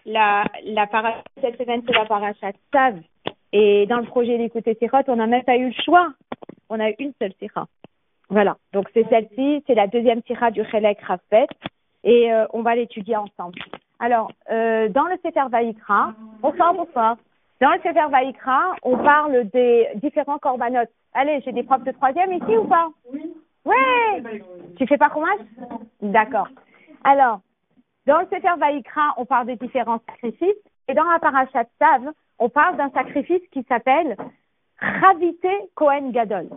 la paracha cette semaine, c'est la paracha Tzav. Et dans le projet d'écouter Sirot, on n'a même pas eu le choix. On a eu une seule sira. Voilà. Donc, c'est celle-ci. C'est la deuxième sira du Chelek Rafet. Et on va l'étudier ensemble. Alors, dans le Sefer Vayikra, bonsoir. Dans le Sefer Vayikra, on parle des différents corbanotes. Allez, j'ai des profs de troisième ici ou pas? Oui. Ouais. Tu fais pas chômage? D'accord. Alors, dans le Sefer Vayikra, on parle des différents sacrifices. Et dans la parashat Tzav, on parle d'un sacrifice qui s'appelle Chavite Kohen Gadol.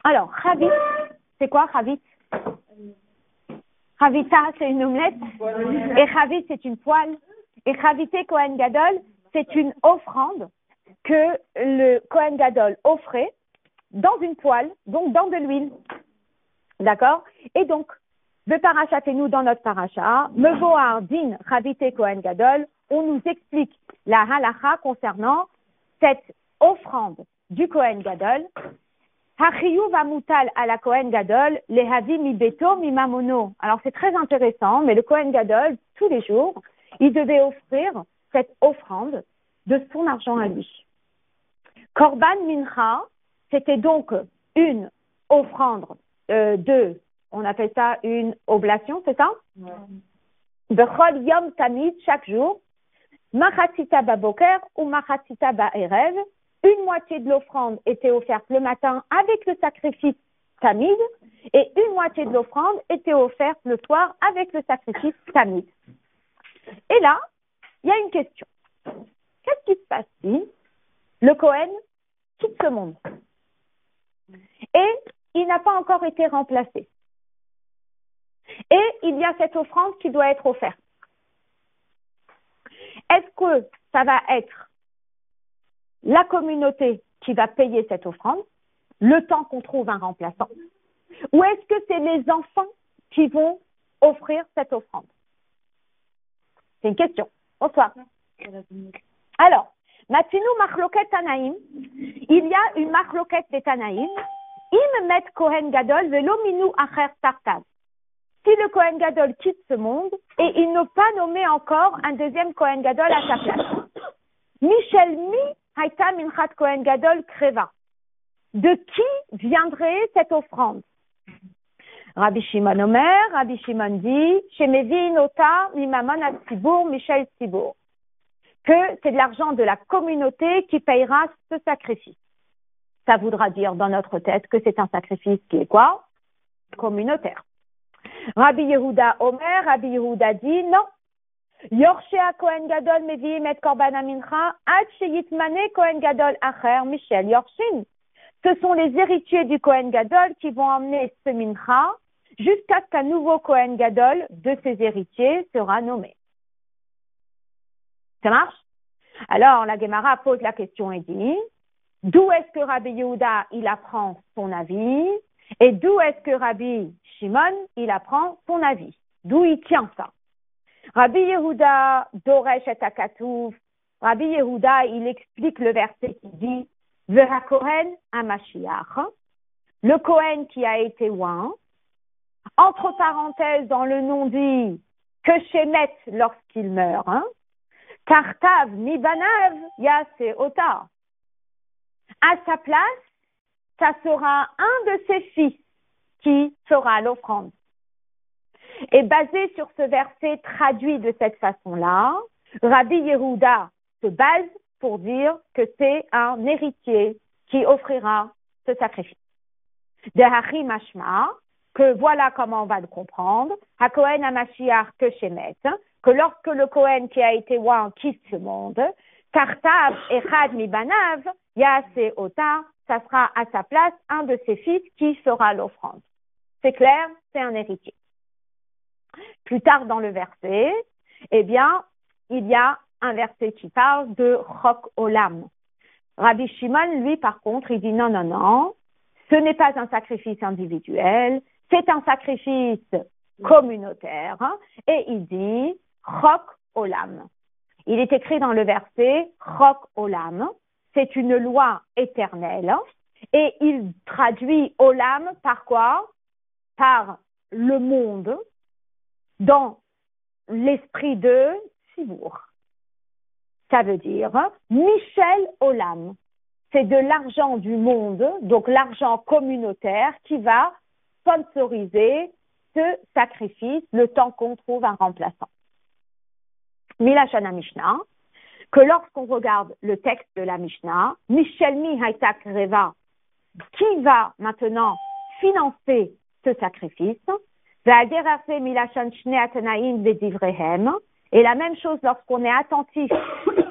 Alors, Chavit, c'est quoi Chavit? Chavita, c'est une omelette. Et Chavit, c'est une poêle. Et Chavite Kohen Gadol, c'est une offrande que le Kohen Gadol offrait dans une poêle, donc dans de l'huile. D'accord? Et donc, le parachat et nous, dans notre paracha, Mevoar Din Chavite Kohen Gadol, on nous explique la halacha concernant cette offrande du Kohen Gadol. Hachiyuv amutal à la Kohen Gadol, lehavi mi beto mi mamono. Alors c'est très intéressant, mais le Kohen Gadol, tous les jours, il devait offrir cette offrande de son argent à lui. Korban mincha, c'était donc une offrande on appelle ça une oblation, c'est ça? Bechol yom tamid, chaque jour, machatzita baboker ou machatzita ba'erev. Une moitié de l'offrande était offerte le matin avec le sacrifice tamid et une moitié de l'offrande était offerte le soir avec le sacrifice tamid. Et là, il y a une question. Qu'est-ce qui se passe si le Kohen quitte ce monde et il n'a pas encore été remplacé? Et il y a cette offrande qui doit être offerte. Est-ce que ça va être la communauté qui va payer cette offrande, le temps qu'on trouve un remplaçant? Ou est-ce que c'est les enfants qui vont offrir cette offrande? C'est une question. Bonsoir. Alors, Matinu Machloket Tanaïm, il y a une Machloket des Tanaïm, Im Met Kohen Gadol Velo Minou Acher Tartav. Si le Kohen Gadol quitte ce monde et il n'a pas nommé encore un deuxième Kohen Gadol à sa place. Michel Mi Haïta Minchat Kohen Gadol Kreva. De qui viendrait cette offrande? Rabbi Shimon Omer, Rabbi Shimon dit, Shemevi Nota Mimamon Atsibour Michel Sibour. Que c'est de l'argent de la communauté qui payera ce sacrifice. Ça voudra dire dans notre tête que c'est un sacrifice qui est quoi? Communautaire. Rabbi Yehuda Omer, Rabbi Yehuda dit non. Yorshea Kohen Gadol Meviim et Korban Mincha Ad Sheyitmane Kohen Gadol Acher Michel Yorshin. Ce sont les héritiers du Kohen Gadol qui vont emmener ce mincha jusqu'à ce qu'un nouveau Kohen Gadol de ses héritiers sera nommé. Ça marche? Alors la Gemara pose la question et dit d'où est-ce que Rabbi Yehuda il apprend son avis et d'où est-ce que Rabbi Shimon il apprend son avis? D'où il tient ça? Rabbi Yehuda Doresh et Akatouf. Rabbi Yehuda il explique le verset qui dit Vera Kohen Amashiach, le Kohen qui a été oint, entre parenthèses dans le nom dit que Shemet lorsqu'il meurt, Tartav Mibanav Yase Ota. À sa place, ça sera un de ses fils qui fera l'offrande. Et basé sur ce verset traduit de cette façon-là, Rabbi Yehuda se base pour dire que c'est un héritier qui offrira ce sacrifice. De Hachi Mashma, que voilà comment on va le comprendre, HaKohen HaMashiach que Shemet, que lorsque le Kohen qui a été oint quitte ce monde, Tartav Echad Mibanav, Yase Ota, ça sera à sa place un de ses fils qui fera l'offrande. C'est clair, c'est un héritier. Plus tard dans le verset, eh bien, il y a un verset qui parle de Chok Olam. Rabbi Shimon, lui, par contre, il dit non, ce n'est pas un sacrifice individuel, c'est un sacrifice communautaire, et il dit Chok Olam. Il est écrit dans le verset Chok Olam, c'est une loi éternelle, et il traduit Olam par quoi? Par le monde, dans l'esprit de Sibour. Ça veut dire Michel Olam. C'est de l'argent du monde, donc l'argent communautaire qui va sponsoriser ce sacrifice le temps qu'on trouve un remplaçant. Milashana Mishnah, que lorsqu'on regarde le texte de la Mishnah, Mishelmi Haytak Reva, qui va maintenant financer ce sacrifice, et la même chose lorsqu'on est attentif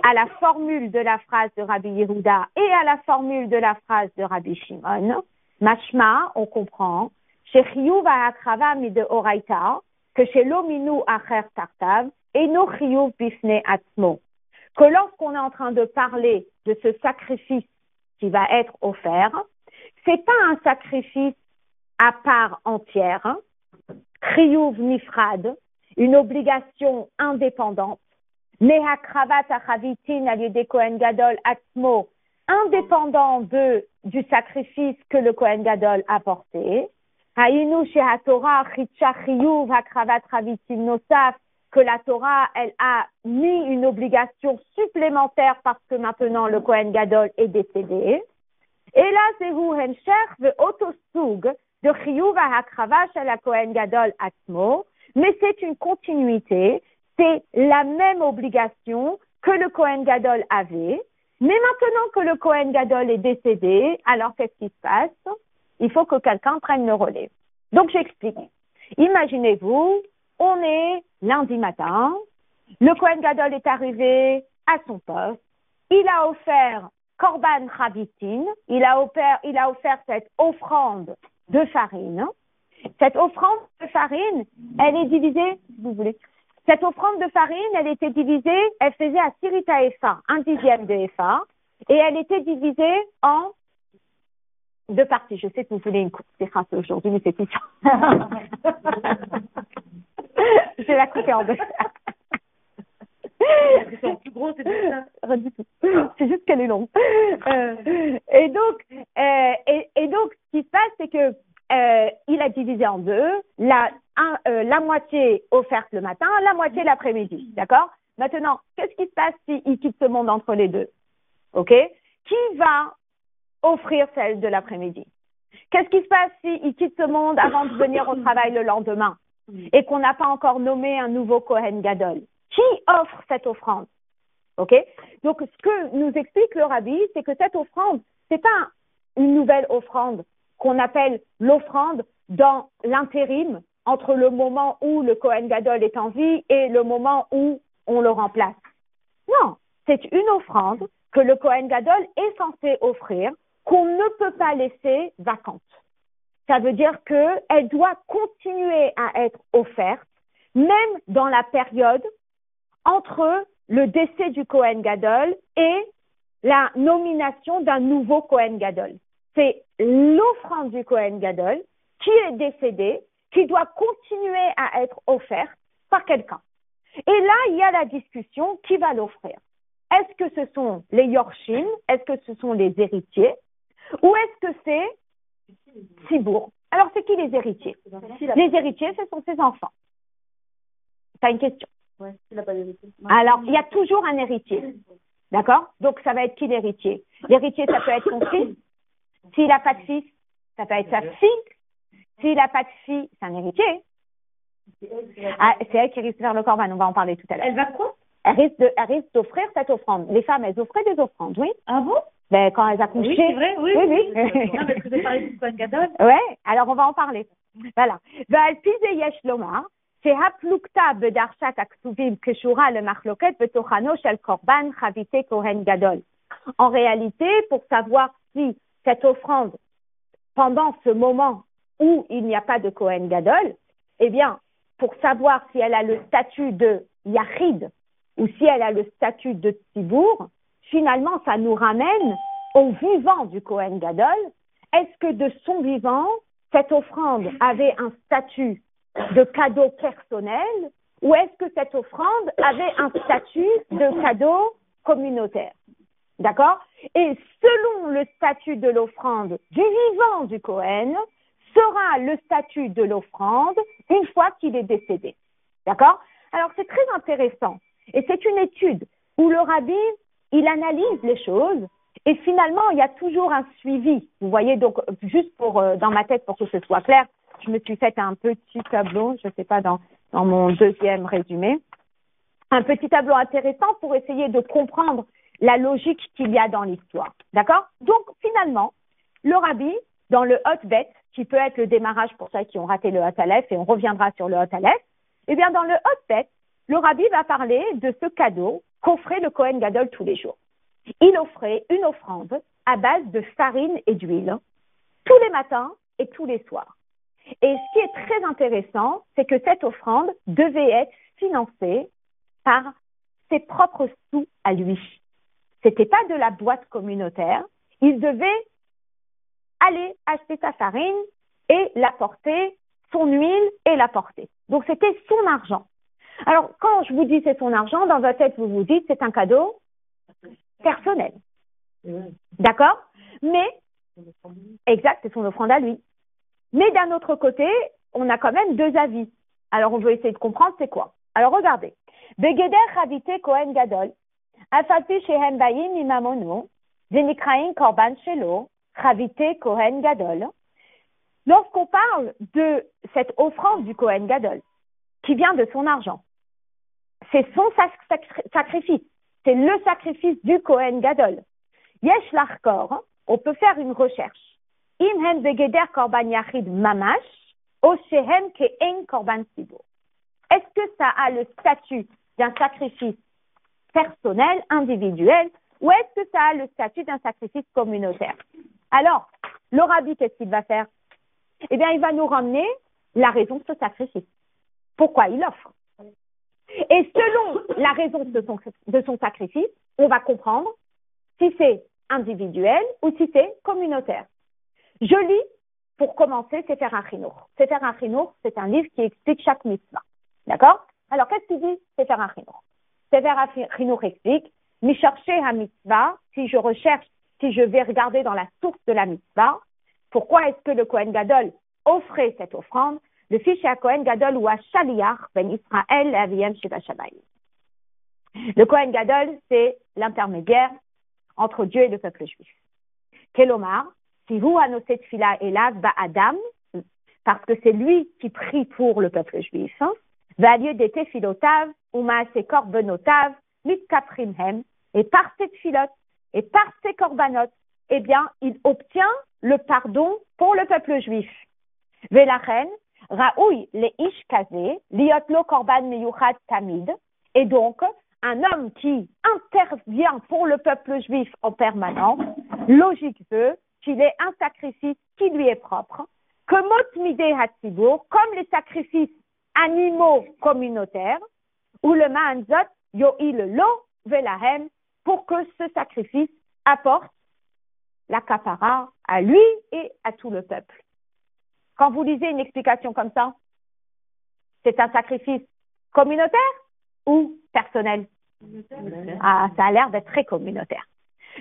à la formule de la phrase de Rabbi Yehuda et à la formule de la phrase de Rabbi Shimon, mashma, on comprend, chez Chiyuv ha'akrava mide oraita, que chez l'ominu acher tartav, et no Chiyuv bifne atzmo. Que lorsqu'on est en train de parler de ce sacrifice qui va être offert, c'est pas un sacrifice à part entière, Chiyuv nifrad, une obligation indépendante, Nehakravat achavitin al-yede Kohen Gadol atzmo, indépendant du sacrifice que le Kohen Gadol a porté, Haïnu shehatorah chitcha chiyuv hakravat chavitin nosaf, que la Torah, elle a mis une obligation supplémentaire parce que maintenant le Kohen Gadol est décédé. Et là, c'est vous hemshech ve'otosug de chiyuv hakrava shel Kohen Gadol atzmo, mais c'est une continuité, c'est la même obligation que le Kohen Gadol avait, mais maintenant que le Kohen Gadol est décédé, alors qu'est-ce qui se passe? Il faut que quelqu'un prenne le relais. Donc j'explique. Imaginez-vous, on est lundi matin, le Kohen Gadol est arrivé à son poste, il a offert Korban Chavitin, il a offert cette offrande de farine. Cette offrande de farine, elle est divisée, si vous voulez. Cette offrande de farine, elle était divisée, elle faisait à Sirita Efa, 1/10 de Efa, et elle était divisée en deux parties. Je sais que vous voulez une coupe de race aujourd'hui, mais c'est tout ça. Je vais la couper en deux. C'est plus gros, c'est tout ça. Rien du tout. C'est juste qu'elle est longue. Et donc, ce qui se passe, c'est que il a divisé en deux, la moitié offerte le matin, la moitié l'après-midi, d'accord? Maintenant, qu'est-ce qui se passe s'il quitte ce monde entre les deux? Ok? Qui va offrir celle de l'après-midi? Qu'est-ce qui se passe s'il quitte ce monde avant de venir au travail le lendemain et qu'on n'a pas encore nommé un nouveau Kohen Gadol? Qui offre cette offrande? Ok? Donc, ce que nous explique le Rabbi, c'est que cette offrande, c'est pas une nouvelle offrande qu'on appelle l'offrande dans l'intérim entre le moment où le Kohen Gadol est en vie et le moment où on le remplace. Non, c'est une offrande que le Kohen Gadol est censé offrir, qu'on ne peut pas laisser vacante. Ça veut dire qu'elle doit continuer à être offerte, même dans la période entre le décès du Kohen Gadol et la nomination d'un nouveau Kohen Gadol. C'est l'offrande du Kohen Gadol qui est décédé, qui doit continuer à être offerte par quelqu'un. Et là, il y a la discussion, qui va l'offrir? Est-ce que ce sont les Yorshim? Est-ce que ce sont les héritiers? Ou est-ce que c'est Tzibour? Alors, c'est qui les héritiers? Les héritiers, ce sont ses enfants. T'as une question? Ouais, il n'a pas d'héritier. Alors, il y a toujours un héritier. D'accord? Donc, ça va être qui l'héritier? L'héritier, ça peut être son fils. S'il n'a pas de fils, ça peut être sa fille. S'il n'a pas de fille, c'est un héritier. C'est elle qui risque de faire le corban, on va en parler tout à l'heure. Elle va quoi? Elle risque d'offrir cette offrande. Les femmes, elles offraient des offrandes, oui. Ah bon? Ben, quand elles accouchaient. Oui, c'est vrai, oui. Oui. Non, mais vous avez parlé du Kohen Gadol. Ouais, alors on va en parler. Voilà. Yesh Lomar, c'est Haplukta Bedarshat Aksuvim Keshura le Machloket Betochano Shel Korban Chavite Kohen Gadol. En réalité, pour savoir si cette offrande, pendant ce moment où il n'y a pas de Kohen Gadol, eh bien, pour savoir si elle a le statut de Yachid ou si elle a le statut de Tzibour, finalement, ça nous ramène au vivant du Kohen Gadol. Est-ce que de son vivant, cette offrande avait un statut de cadeau personnel ou est-ce que cette offrande avait un statut de cadeau communautaire? D'accord? Et selon le statut de l'offrande du vivant du Kohen, sera le statut de l'offrande une fois qu'il est décédé. D'accord? Alors, c'est très intéressant. Et c'est une étude où le rabbi, il analyse les choses et finalement, il y a toujours un suivi. Vous voyez, donc, juste pour, dans ma tête, pour que ce soit clair, je me suis fait un petit tableau, je ne sais pas, dans mon deuxième résumé, un petit tableau intéressant pour essayer de comprendre la logique qu'il y a dans l'histoire. D'accord? Donc, finalement, le rabbi, dans le Hot Bet, qui peut être le démarrage pour ceux qui ont raté le Hot Aleph, et on reviendra sur le Hot Aleph, eh bien, dans le Hot Bet, le rabbi va parler de ce cadeau qu'offrait le Kohen Gadol tous les jours. Il offrait une offrande à base de farine et d'huile tous les matins et tous les soirs. Et ce qui est très intéressant, c'est que cette offrande devait être financée par ses propres sous à lui. C'était pas de la boîte communautaire. Il devait aller acheter sa farine et l'apporter, son huile et l'apporter. Donc c'était son argent. Alors quand je vous dis c'est son argent, dans votre tête vous vous dites c'est un cadeau personnel. D'accord? Mais, exact, c'est son offrande à lui. Mais d'un autre côté, on a quand même deux avis. Alors on veut essayer de comprendre c'est quoi. Alors regardez. Begeder Chavite Kohen Gadol, Afalpi Shehem Bayim Imamono, Zenikraim Korban Shelo, Chavite Kohen Gadol. Lorsqu'on parle de cette offrande du Kohen Gadol, qui vient de son argent, c'est son sacrifice. C'est le sacrifice du Kohen Gadol. Yesh Lachkor, on peut faire une recherche. Im hen begeder korban yachid mamash, o shehem ke'en korban tzibur. Est-ce que ça a le statut d'un sacrifice personnel, individuel, ou est-ce que ça a le statut d'un sacrifice communautaire? Alors, le rabbi, qu'est-ce qu'il va faire? Eh bien, il va nous ramener la raison de ce sacrifice. Pourquoi il offre? Et selon la raison de son sacrifice, on va comprendre si c'est individuel ou si c'est communautaire. Je lis, pour commencer, Sefer HaChinour. Sefer HaChinour, c'est un livre qui explique chaque mitzvah. D'accord? Alors, qu'est-ce qu'il dit, Sefer HaChinour? Sefer HaChinour explique, Misharché HaMitzvah, si je recherche, si je vais regarder dans la source de la mitzvah, pourquoi est-ce que le Kohen Gadol offrait cette offrande? Le fils à Kohen Gadol ou à Shaliach ben Israël Aviyem Sheva Shamayim. Le Kohen Gadol, c'est l'intermédiaire entre Dieu et le peuple juif. Kelomar, si vous annoncez Tfila Elav Ba'adam, parce que c'est lui qui prie pour le peuple juif, va lieu des Tefilotav, ou Maaseh Korbenotav, Mitkaprimhem, et par ces Tfilot, et par ces Korbanot, eh bien, il obtient le pardon pour le peuple juif. Velachen, Raoui le ish kazé, liotlo korban meyuchad tamid, et donc, un homme qui intervient pour le peuple juif en permanence, logique veut qu'il ait un sacrifice qui lui est propre, que motmide hatzibur, comme les sacrifices animaux communautaires, ou le ma'anzot yo'il lo velahem, pour que ce sacrifice apporte la kapara à lui et à tout le peuple. Quand vous lisez une explication comme ça, c'est un sacrifice communautaire ou personnel? Ah, ça a l'air d'être très communautaire.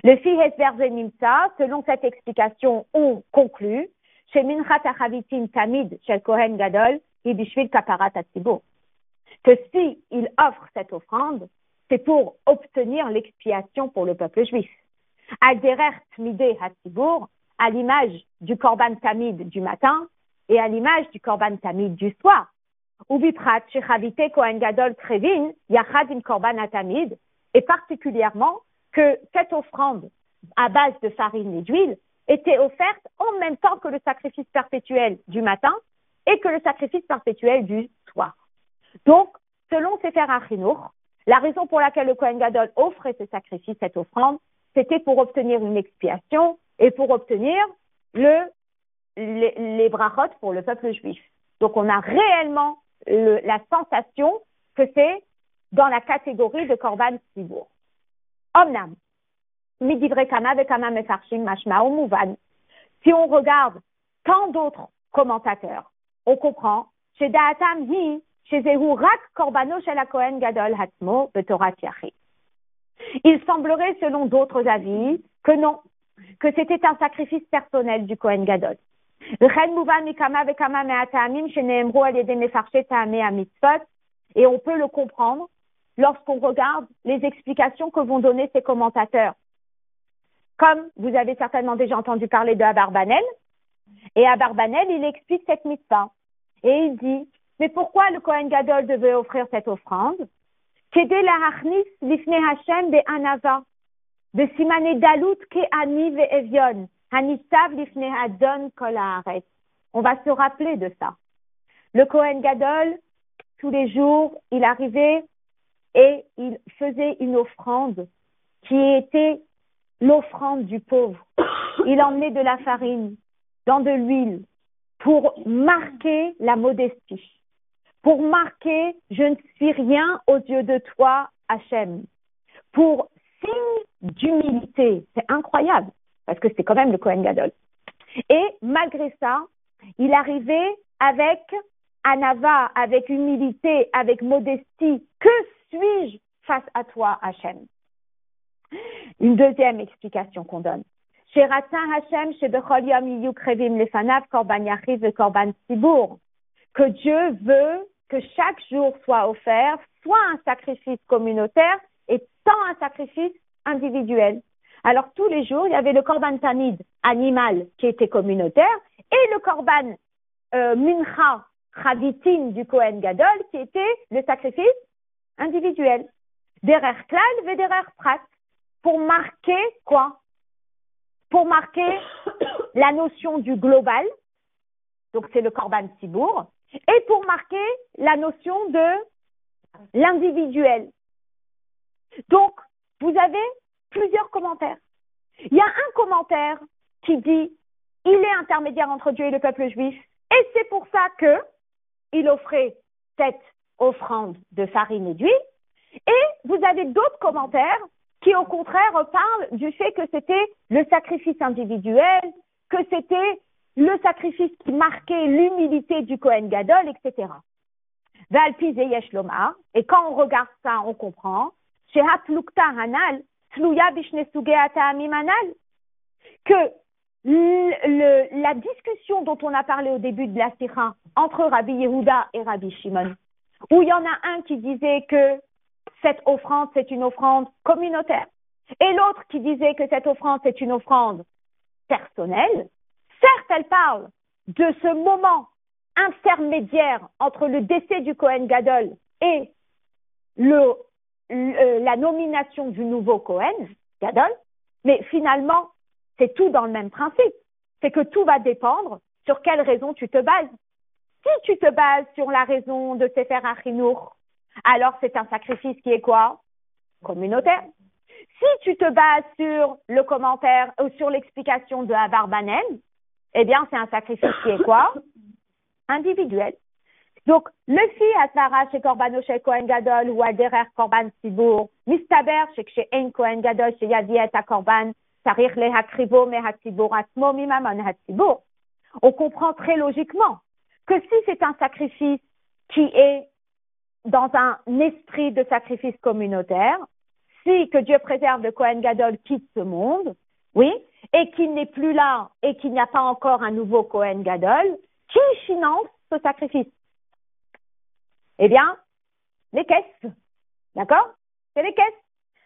Le Fihes Verze Nimsa, selon cette explication, on conclut chez Minchat Achavitim Tamid Shel Kohen Gadol, Ibishvil Kaparat Hatzibur, que si il offre cette offrande, c'est pour obtenir l'expiation pour le peuple juif. Al derer Tmidei Hatzibur, à l'image du Korban Tamid du matin et à l'image du Korban Tamid du soir. Ubiprat Shechavite Kohen Gadol Krevin Yachad im Korban Tamid, et particulièrement que cette offrande à base de farine et d'huile était offerte en même temps que le sacrifice perpétuel du matin et que le sacrifice perpétuel du soir. Donc, selon Sefer HaChinour, la raison pour laquelle le Kohen Gadol offrait ce sacrifice, cette offrande, c'était pour obtenir une expiation et pour obtenir les brachot pour le peuple juif. Donc, on a réellement la sensation que c'est dans la catégorie de Korban Tzibur. Omnam, midivre kama vekama mefarshim mashma ou mouvan. Si on regarde tant d'autres commentateurs, on comprend chez Da'atam hi, chez Zehu rak korbano shel Kohen Gadol hatzmo betorat yachid. Il semblerait, selon d'autres avis, que non, que c'était un sacrifice personnel du Kohen Gadol. Et on peut le comprendre lorsqu'on regarde les explications que vont donner ces commentateurs. Comme vous avez certainement déjà entendu parler de Abarbanel, et Abarbanel, il explique cette mitzvah. Et il dit, mais pourquoi le Kohen Gadol devait offrir cette offrande? Kedé la hachnis lifne Hashem be anava, be simane dalut ke ani ve evion, hanisav lifne adon kol haaretz. On va se rappeler de ça. Le Kohen Gadol, tous les jours, il arrivait et il faisait une offrande qui était l'offrande du pauvre. Il emmenait de la farine, dans de l'huile, pour marquer la modestie, pour marquer « je ne suis rien aux yeux de toi, Hachem », pour signe d'humilité. C'est incroyable, parce que c'est quand même le Kohen Gadol. Et malgré ça, il arrivait avec anava, avec humilité, avec modestie. Que suis-je face à toi, Hachem? Une deuxième explication qu'on donne. Que Dieu veut que chaque jour soit offert soit un sacrifice communautaire et tant un sacrifice individuel. Alors tous les jours, il y avait le korban tamid, animal, qui était communautaire, et le korban mincha, chavitin du Kohen Gadol, qui était le sacrifice individuel. Derer klal ve derer prat. Pour marquer quoi? Pour marquer la notion du global, donc c'est le korban sibour, et pour marquer la notion de l'individuel. Donc, vous avez plusieurs commentaires. Il y a un commentaire qui dit il est intermédiaire entre Dieu et le peuple juif, et c'est pour ça que il offrait cette offrande de farine et d'huile. Et vous avez d'autres commentaires qui, au contraire, parlent du fait que c'était le sacrifice individuel, que c'était le sacrifice qui marquait l'humilité du Kohen Gadol, etc. Valpi zeyesh lomar, et quand on regarde ça, on comprend, que la discussion dont on a parlé au début de la Sikha entre Rabbi Yehuda et Rabbi Shimon, où il y en a un qui disait que cette offrande, c'est une offrande communautaire, et l'autre qui disait que cette offrande, c'est une offrande personnelle, certes, elle parle de ce moment intermédiaire entre le décès du Kohen Gadol et la nomination du nouveau Kohen Gadol, mais finalement, c'est tout dans le même principe. C'est que tout va dépendre sur quelle raison tu te bases. Si tu te bases sur la raison de Sefer HaChinuch, alors c'est un sacrifice qui est quoi? Communautaire. Si tu te bases sur le commentaire ou sur l'explication de Abarbanel, eh bien c'est un sacrifice qui est quoi? Individuel. Donc, le fi asvara chez Korbano chez Kohen Gadol ou Alderer Korban Sibour, mistaber chez Ein Kohen Gadol chez Yaviet à Korban, Sarich le Hakrivo me Hatsibour Atmo mimamon Hatsibour. On comprend très logiquement que si c'est un sacrifice qui est dans un esprit de sacrifice communautaire, si que Dieu préserve le Kohen Gadol quitte ce monde, oui, et qu'il n'est plus là et qu'il n'y a pas encore un nouveau Kohen Gadol, qui finance ce sacrifice? Eh bien, les caisses. D'accord? C'est les caisses.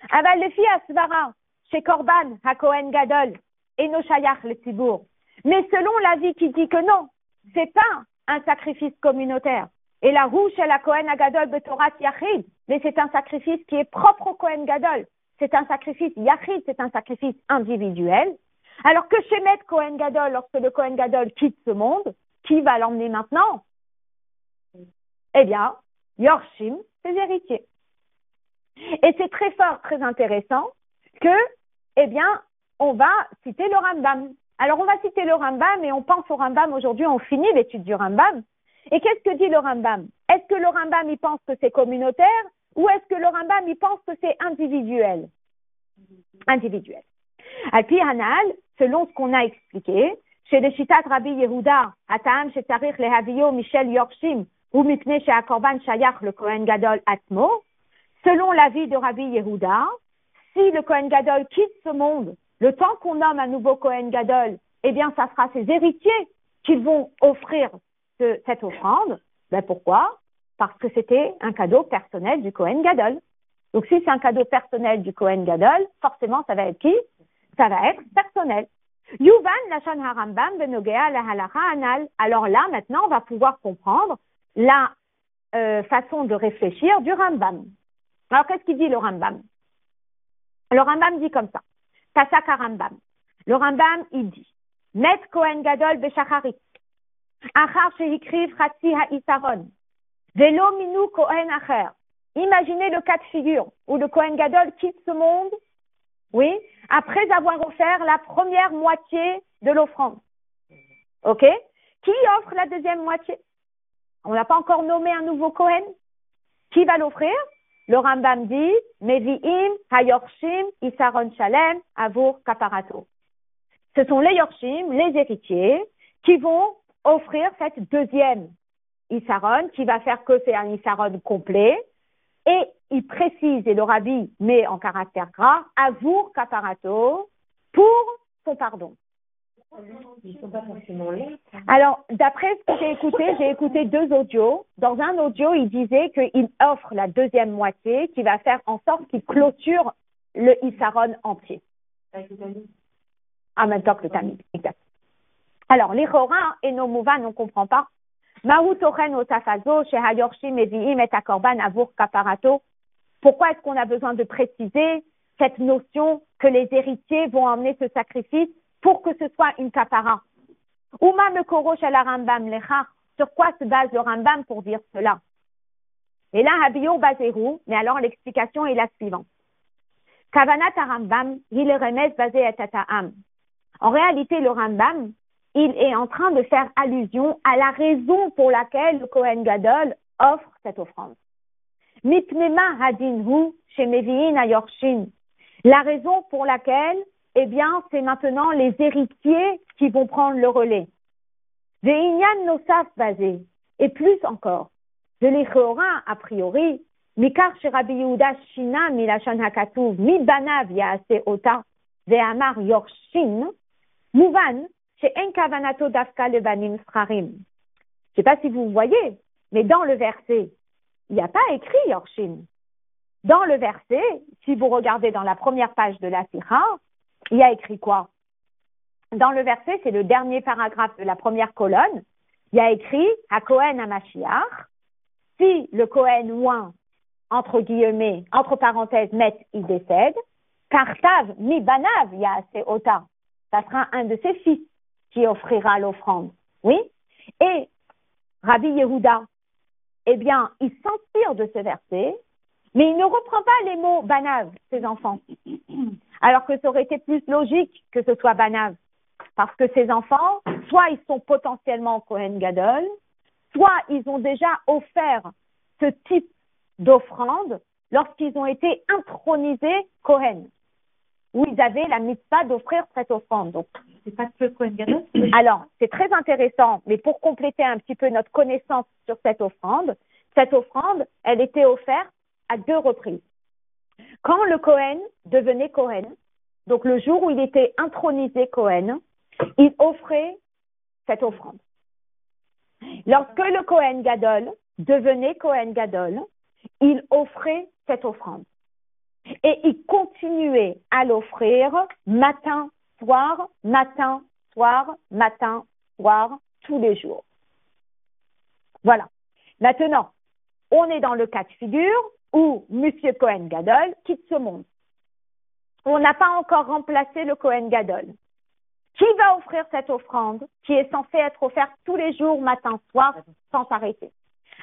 Aval le fi asvara chez Korban HaKohen Gadol et no shayach le Tzibour. Mais selon l'avis qui dit que non, c'est pas un sacrifice communautaire. Et la roue chez la Kohen Gadol betorat yachid, mais c'est un sacrifice qui est propre au Kohen Gadol. C'est un sacrifice yachid, c'est un sacrifice individuel. Alors que chez Met Kohen Gadol, lorsque le Kohen Gadol quitte ce monde, qui va l'emmener maintenant? Eh bien, Yorshim, ses héritiers. Et c'est très fort, très intéressant que, eh bien, on va citer le Rambam. Alors, on va citer le Rambam et on pense au Rambam aujourd'hui, on finit l'étude du Rambam. Et qu'est-ce que dit le Rambam? Est-ce que le Rambam, il pense que c'est communautaire ou est-ce que le Rambam, il pense que c'est individuel? Individuel. Alpi Hanal, selon ce qu'on a expliqué, chez le Shitat Rabbi Yehuda, Atam, chez Sarich, le Havio, Michel Yorshim, ou Mipne, chez Akorban Shayach, le Kohen Gadol Atmo, selon l'avis de Rabbi Yehuda, si le Kohen Gadol quitte ce monde, le temps qu'on nomme un nouveau Kohen Gadol, eh bien, ça sera ses héritiers qui vont offrir cette offrande. Ben pourquoi? Parce que c'était un cadeau personnel du Kohen Gadol. Donc, si c'est un cadeau personnel du Kohen Gadol, forcément, ça va être qui? Ça va être personnel. Yuvan lachon harambam benogea la halacha anal. Alors là, maintenant, on va pouvoir comprendre la façon de réfléchir du Rambam. Alors, qu'est-ce qu'il dit le Rambam? Le Rambam dit comme ça. Tasak Rambam. Le Rambam, il dit Met Kohen Gadol bechacharit. Achar shehikriv chatzi ha'isaron. Velo minu Kohen acher. Imaginez le cas de figure où le Kohen Gadol quitte ce monde, oui, après avoir offert la première moitié de l'offrande. Ok? Qui offre la deuxième moitié? On n'a pas encore nommé un nouveau Kohen. Qui va l'offrir? Le Rambam dit, Mevi'im hayorshim isaron shalem avur kaparato. Ce sont les yorshim, les héritiers, qui vont offrir cette deuxième isaron, qui va faire que c'est un isaron complet. Et il précise, et le rabbi met en caractère gras, avur kaparato, pour son pardon. Ils ne sont pas forcément là. Alors, d'après ce que j'ai écouté 2 audios. Dans un audio, il disait qu'il offre la deuxième moitié qui va faire en sorte qu'il clôture le Issaron entier. Avec le Tamid. En même temps que le Tamid, exact. Alors, les Chora et nos Mouvan, on ne comprend pas. Mahu tochen otafazo, shehayorshim eviim et akorban avur kaparato. Pourquoi est-ce qu'on a besoin de préciser cette notion que les héritiers vont emmener ce sacrifice pour que ce soit une kapara? Uma mekoro shel Rambam lecha. Sur quoi se base le Rambam pour dire cela? Et là, Habiyo Bazerou, mais alors l'explication est la suivante. Kavanat Rambam, il est remez basé et tata'am. En réalité, le Rambam, il est en train de faire allusion à la raison pour laquelle le Kohen Gadol offre cette offrande. Mitmema hadinhu shemeviin ayorshin. La raison pour laquelle, eh bien, c'est maintenant les héritiers qui vont prendre le relais. Ve'inyan nosaf basé. Et plus encore, de l'Echora, a priori, mikar sherabi Yehuda shina milachan hakatuv mi banav yaase ota ve'amar yorshin mouvan she'en kavanato dafka lebanim srarim. Je ne sais pas si vous voyez, mais dans le verset, il n'y a pas écrit yorshin. Dans le verset, si vous regardez dans la première page de la Sikha, il y a écrit quoi? Dans le verset, c'est le dernier paragraphe de la première colonne, il y a écrit « Ha-Kohen ha-Mashiach ». Si le Kohen ouin, entre guillemets, entre parenthèses, met, il décède, « Kartav mi banav yaase ota ». Ça sera un de ses fils qui offrira l'offrande. Oui? Et Rabbi Yehuda, eh bien, il s'inspire de ce verset, mais il ne reprend pas les mots banav, ses enfants. Alors que ça aurait été plus logique que ce soit banav. Parce que ces enfants, soit ils sont potentiellement Kohen Gadol, soit ils ont déjà offert ce type d'offrande lorsqu'ils ont été intronisés Kohen, où ils avaient la mitzvah d'offrir cette offrande. Donc, C'est pas que Kohen Gadol? alors, c'est très intéressant, mais pour compléter un petit peu notre connaissance sur cette offrande, elle était offerte à 2 reprises. Quand le Kohen devenait Kohen, donc le jour où il était intronisé Kohen, il offrait cette offrande. Lorsque le Kohen Gadol devenait Kohen Gadol, il offrait cette offrande. Et il continuait à l'offrir matin, soir, matin, soir, matin, soir, tous les jours. Voilà. Maintenant, on est dans le cas de figure où Monsieur Kohen Gadol quitte ce monde. On n'a pas encore remplacé le Kohen Gadol. Qui va offrir cette offrande qui est censée être offerte tous les jours, matin, soir, sans s'arrêter?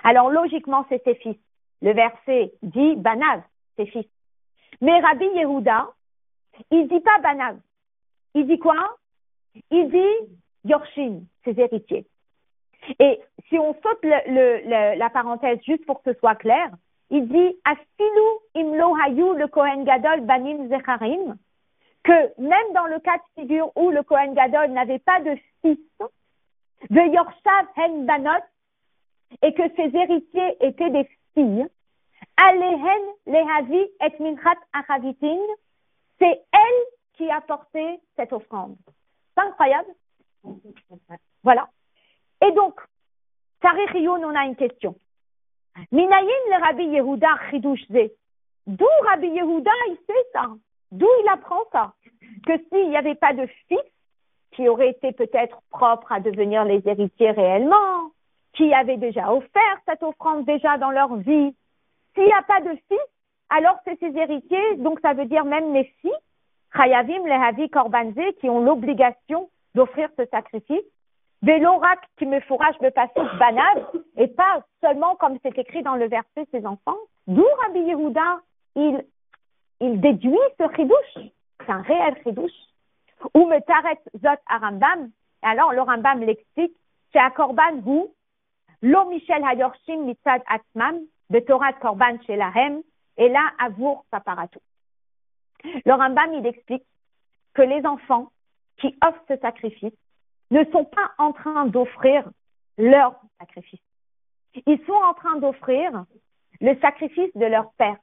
Alors, logiquement, c'est ses fils. Le verset dit Banav, ses fils. Mais Rabbi Yehuda, il dit pas Banav. Il dit quoi? Il dit Yorshin, ses héritiers. Et si on saute la parenthèse juste pour que ce soit clair, il dit Afilu imlo hayu le Kohen Gadol banim zecharim, que même dans le cas de figure où le Kohen Gadol n'avait pas de fils, de Yorshav hen banot, et que ses héritiers étaient des filles, alehen lehavi et minchat achavitin, c'est elle qui a porté cette offrande. C'est incroyable. Voilà. Et donc, Tarich Youn, on a une question. Minayin le Rabbi Yehuda chidush ze. d'où Rabbi Yehuda, il sait ça? D'où il apprend ça? Que s'il n'y avait pas de fils qui auraient été peut-être propres à devenir les héritiers réellement, qui avaient déjà offert cette offrande déjà dans leur vie, s'il n'y a pas de fils, alors c'est ces héritiers, donc ça veut dire même les filles, Chayavim lehavi korbanze, qui ont l'obligation d'offrir ce sacrifice, Vélorak qui me fourrage me passe banal, et pas seulement comme c'est écrit dans le verset ses enfants. D'où Rabbi Yehuda, il déduit ce chidouche, c'est un réel chidouche. Ou me taret zot à Rambam, alors le Rambam l'explique, c'est à korban hu, lo michel hayorshim mitzad atzmam, betorat korban shelahem, et là, avour saparatu. Le Rambam, il explique que les enfants qui offrent ce sacrifice ne sont pas en train d'offrir leur sacrifice. Ils sont en train d'offrir le sacrifice de leur père.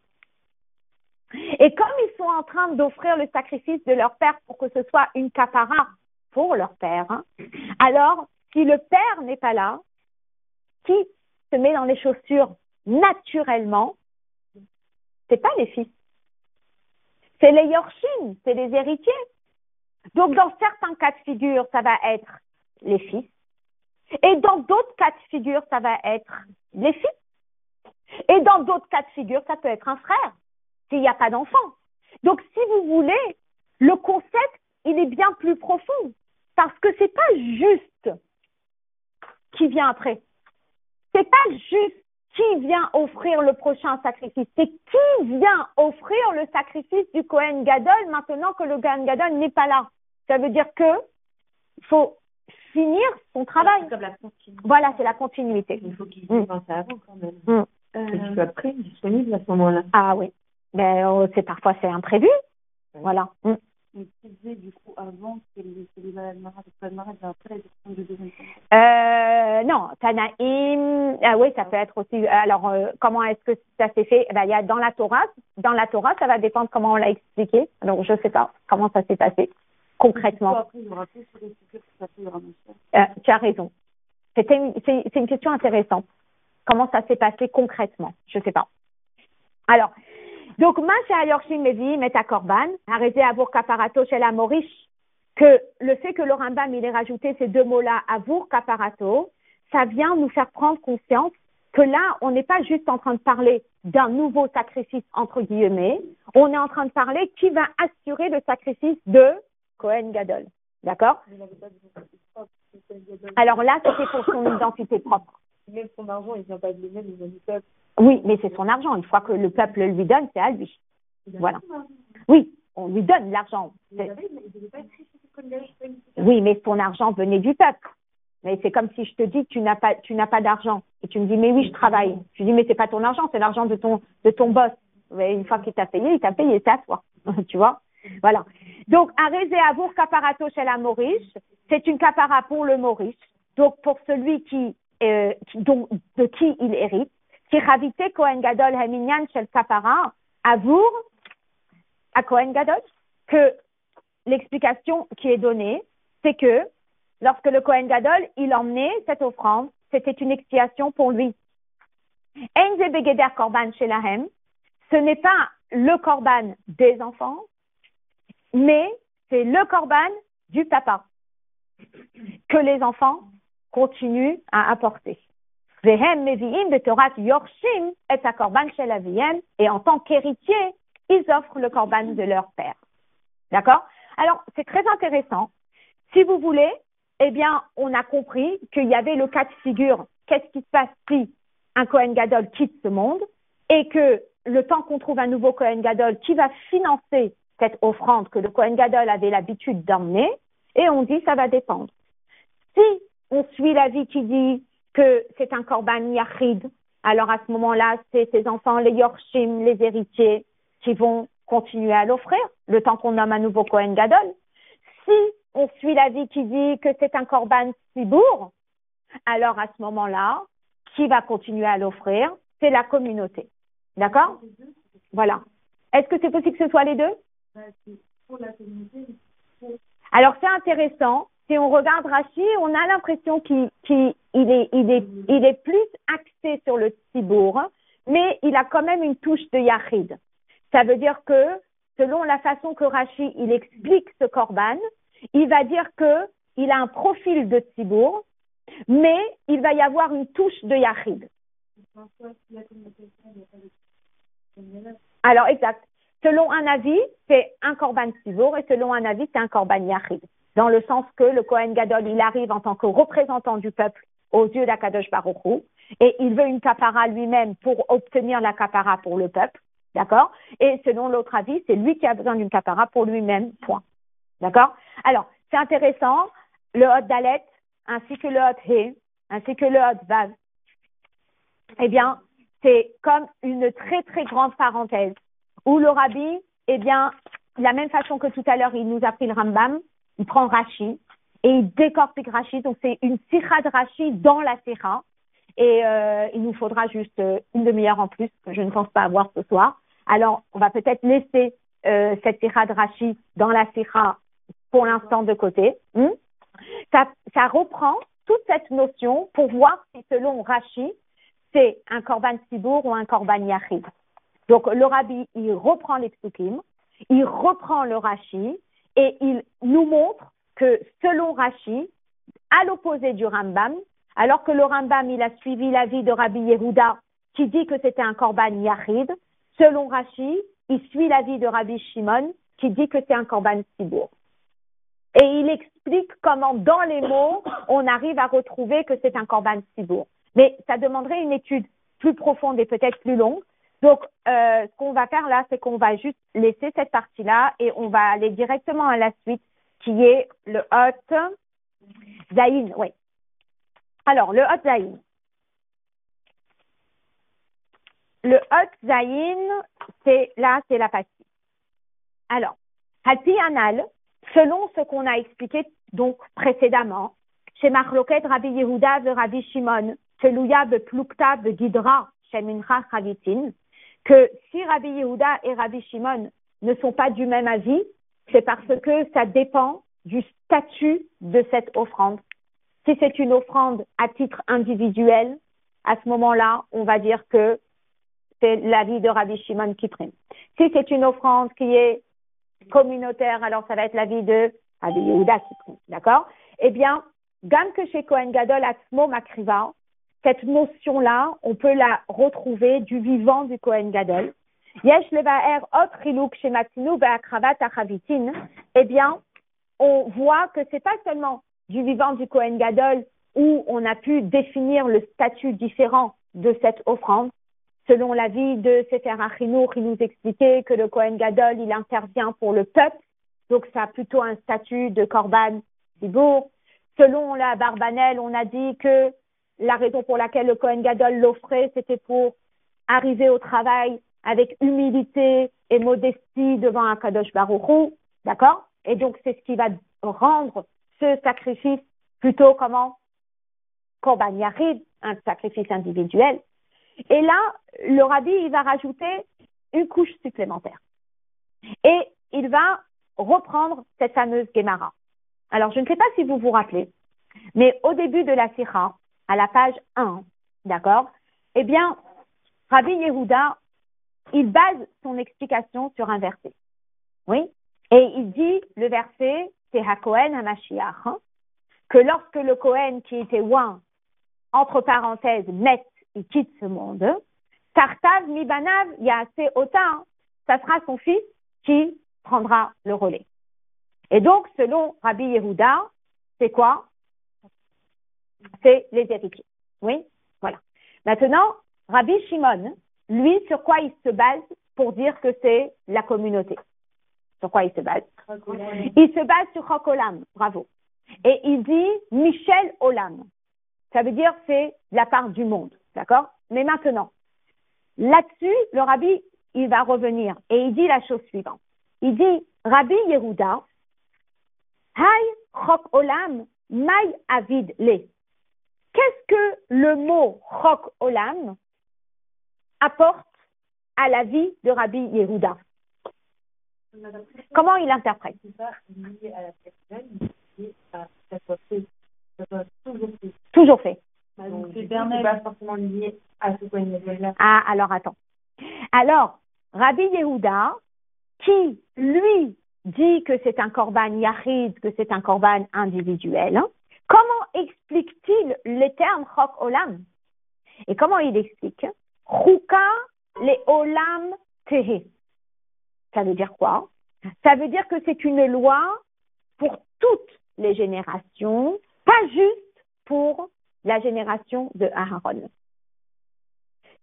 Et comme ils sont en train d'offrir le sacrifice de leur père pour que ce soit une kapara pour leur père, alors si le père n'est pas là, qui se met dans les chaussures naturellement, c'est pas les fils. C'est les yorshim, c'est les héritiers. Donc, dans certains cas de figure, ça va être les fils. Et dans d'autres cas de figure, ça va être les fils. Et dans d'autres cas de figure, ça peut être un frère, s'il n'y a pas d'enfant. Donc, si vous voulez, le concept, il est bien plus profond. Parce que c'est pas juste qui vient après. C'est pas juste qui vient offrir le prochain sacrifice. C'est qui vient offrir le sacrifice du Kohen Gadol maintenant que le Kohen Gadol n'est pas là. Ça veut dire que il faut finir son travail. C'est comme la continuité. Voilà, c'est la continuité. Il faut qu'il pense avant quand même. Que tu sois prêt, disponible à ce moment-là. Ah oui. Mais parfois c'est imprévu. Ouais. Voilà. Mais tu disais du coup avant que les malades malades après ils prennent le deuxième non, Tanaïm, ah oui, ça peut être aussi. Alors, comment est-ce que ça s'est fait? Il y a dans la Torah, ça va dépendre comment on l'a expliqué. Donc, je sais pas comment ça s'est passé concrètement. Après, il y aura plus sur les figures que ça peut tu as raison. C'est une question intéressante. Comment ça s'est passé concrètement? Je sais pas. Alors, donc, Masha Yorshim Levi, Meta Korban, arrêté Avour Kaparato chez la Morish, que le fait que le Rambam, il ait rajouté ces deux mots-là, Avour Kaparato, ça vient nous faire prendre conscience que là, on n'est pas juste en train de parler d'un nouveau sacrifice, entre guillemets, on est en train de parler qui va assurer le sacrifice de Kohen Gadol. D'accord? Alors là, c'était pour son identité propre. Même son argent, il ne vient pas de lui-même, il vient du peuple. Oui, mais c'est son argent. Une fois que le peuple lui donne, c'est à lui. Voilà. Oui, on lui donne l'argent. Oui, mais son argent venait du peuple. Mais c'est comme si je te dis tu n'as pas d'argent. Et tu me dis, mais oui, je travaille. Je dis, mais c'est pas ton argent, c'est l'argent de ton boss. Mais une fois qu'il t'a payé, c'est à toi. Tu vois? Voilà. Donc, Arezé Avour Kaparato chez la Maurice, c'est une kapara pour le Maurice. Donc, pour celui de qui il hérite. Qui ravité Kohen Gadol Haminyan shel Kapara, Avour, à Kohen Gadol, que l'explication qui est donnée, c'est que lorsque le Kohen Gadol, il emmenait cette offrande, c'était une expiation pour lui. Enze begeder korban shelahem, ce n'est pas le korban des enfants, mais c'est le korban du papa que les enfants continuent à apporter. Vehem mevi'im betorat yorshim et sa korban shel aviem, et en tant qu'héritiers, ils offrent le korban de leur père. D'accord? Alors, c'est très intéressant. Si vous voulez, eh bien, on a compris qu'il y avait le cas de figure. Qu'est-ce qui se passe si un Kohen Gadol quitte ce monde et que le temps qu'on trouve un nouveau Kohen Gadol qui va financer cette offrande que le Kohen Gadol avait l'habitude d'emmener, et on dit ça va dépendre. Si on suit l'avis qui dit que c'est un korban yachid, alors à ce moment-là, c'est ses enfants, les yorshim, les héritiers, qui vont continuer à l'offrir, le temps qu'on nomme un nouveau Kohen Gadol. Si on suit l'avis qui dit que c'est un korban sibour, alors à ce moment-là, qui va continuer à l'offrir? C'est la communauté. D'accord? Voilà. Est-ce que c'est possible que ce soit les deux? Alors c'est intéressant. Si on regarde Rashi, on a l'impression qu'il est plus axé sur le sibour, mais il a quand même une touche de yachid. Ça veut dire que, selon la façon que Rashi, il explique ce korban, il va dire que il a un profil de tzibour, mais il va y avoir une touche de yachid. Alors, exact. Selon un avis, c'est un korban tzibour et selon un avis, c'est un korban yachid. Dans le sens que le Kohen Gadol, il arrive en tant que représentant du peuple aux yeux d'Akadosh Baruch Hu, et il veut une kapara lui-même pour obtenir la kapara pour le peuple, d'accord? Et selon l'autre avis, c'est lui qui a besoin d'une kapara pour lui-même, point. D'accord? Alors, c'est intéressant, le Hot Dalet, ainsi que le Hot He, ainsi que le Hot Vav, eh bien, c'est comme une très très grande parenthèse, où le Rabbi, eh bien, de la même façon que tout à l'heure, il nous a pris le Rambam, il prend Rashi, et il décortique Rashi, donc c'est une sikha de Rashi dans la sikha, et il nous faudra juste une demi-heure en plus, que je ne pense pas avoir ce soir. Alors, on va peut-être laisser cette sikha de Rashi dans la sikha pour l'instant de côté. Ça reprend toute cette notion pour voir si selon Rashi, c'est un korban tzibour ou un korban yachid. Donc, le Rabbi, il reprend les psukim, il reprend le Rashi, et il nous montre que selon Rashi, à l'opposé du Rambam, alors que le Rambam, il a suivi l'avis de Rabbi Yehuda, qui dit que c'était un korban yachid, selon Rashi, il suit l'avis de Rabbi Shimon, qui dit que c'est un korban tzibour. Et il explique comment, dans les mots, on arrive à retrouver que c'est un korban tzibour. Mais ça demanderait une étude plus profonde et peut-être plus longue. Donc, ce qu'on va faire là, c'est qu'on va juste laisser cette partie-là et on va aller directement à la suite, qui est le Hot Zayin. Oui. Alors, le Hot Zayin. Le Hot Zayin, c'est la partie. Alors, Hati Anal, selon ce qu'on a expliqué donc précédemment, chez Marloket Rabbi Yehuda et Rabbi Shimon, Felouya Beplukta Begidra chez Mincha Chavitin, que si Rabbi Yehuda et Rabbi Shimon ne sont pas du même avis, c'est parce que ça dépend du statut de cette offrande. Si c'est une offrande à titre individuel, à ce moment-là, on va dire que c'est l'avis de Rabbi Shimon qui prime. Si c'est une offrande qui est communautaire, alors ça va être l'avis de Rabbi Yehuda qui prime. D'accord? Eh bien, Gam que chez Kohen Gadol Atzmo Makriva, cette notion-là, on peut la retrouver du vivant du Kohen Gadol. Yesh levaer ot chiluk chez Matinu be'akravat achavitin. Eh bien, on voit que c'est pas seulement du vivant du Kohen Gadol où on a pu définir le statut différent de cette offrande. Selon l'avis de Sefer HaChinuch, il nous expliquait que le Kohen Gadol, il intervient pour le peuple, donc ça a plutôt un statut de korban tzibour. Selon la Barbanel, on a dit que la raison pour laquelle le Kohen Gadol l'offrait, c'était pour arriver au travail avec humilité et modestie devant un Kadosh Baruch Hu, d'accord? Et donc, c'est ce qui va rendre ce sacrifice plutôt comment? Korban Yachid, un sacrifice individuel. Et là, le Rabbi, il va rajouter une couche supplémentaire. Et il va reprendre cette fameuse Gemara. Alors, je ne sais pas si vous vous rappelez, mais au début de la Sikha, à la page 1, d'accord? Eh bien, Rabbi Yehuda, il base son explication sur un verset. Oui? Et il dit, le verset, c'est HaKohen HaMashiach, hein, que lorsque le Kohen qui était oint, entre parenthèses, met, il quitte ce monde, Tartav Mibanav Yaase Ota, ça sera son fils qui prendra le relais. Et donc, selon Rabbi Yehuda, c'est quoi? C'est les héritiers. Oui? Voilà. Maintenant, Rabbi Shimon, lui, sur quoi il se base pour dire que c'est la communauté? Sur quoi il se base? Il se base sur Chok Olam. Bravo. Et il dit Michel Olam. Ça veut dire c'est la part du monde. D'accord? Mais maintenant, là-dessus, le Rabbi, il va revenir et il dit la chose suivante. Il dit Rabbi Yehuda, Hay Chok Olam, May Avid Le. Qu'est-ce que le mot Chok Olam apporte à la vie de Rabbi Yehuda? Comment il interprète? C'est pas lié à la personne, mais à ça soit fait. Ça soit toujours fait. Toujours fait. Donc, c'est pas forcément lié à ce Kohen Gadol-là. Ah, alors attends. Alors, Rabbi Yehuda, qui, lui, dit que c'est un korban yachid, que c'est un korban individuel, comment explique-t-il les termes chok olam? Et comment il explique? Chuka le olam tehe. Ça veut dire quoi? Ça veut dire que c'est une loi pour toutes les générations, pas juste pour la génération de Aaron.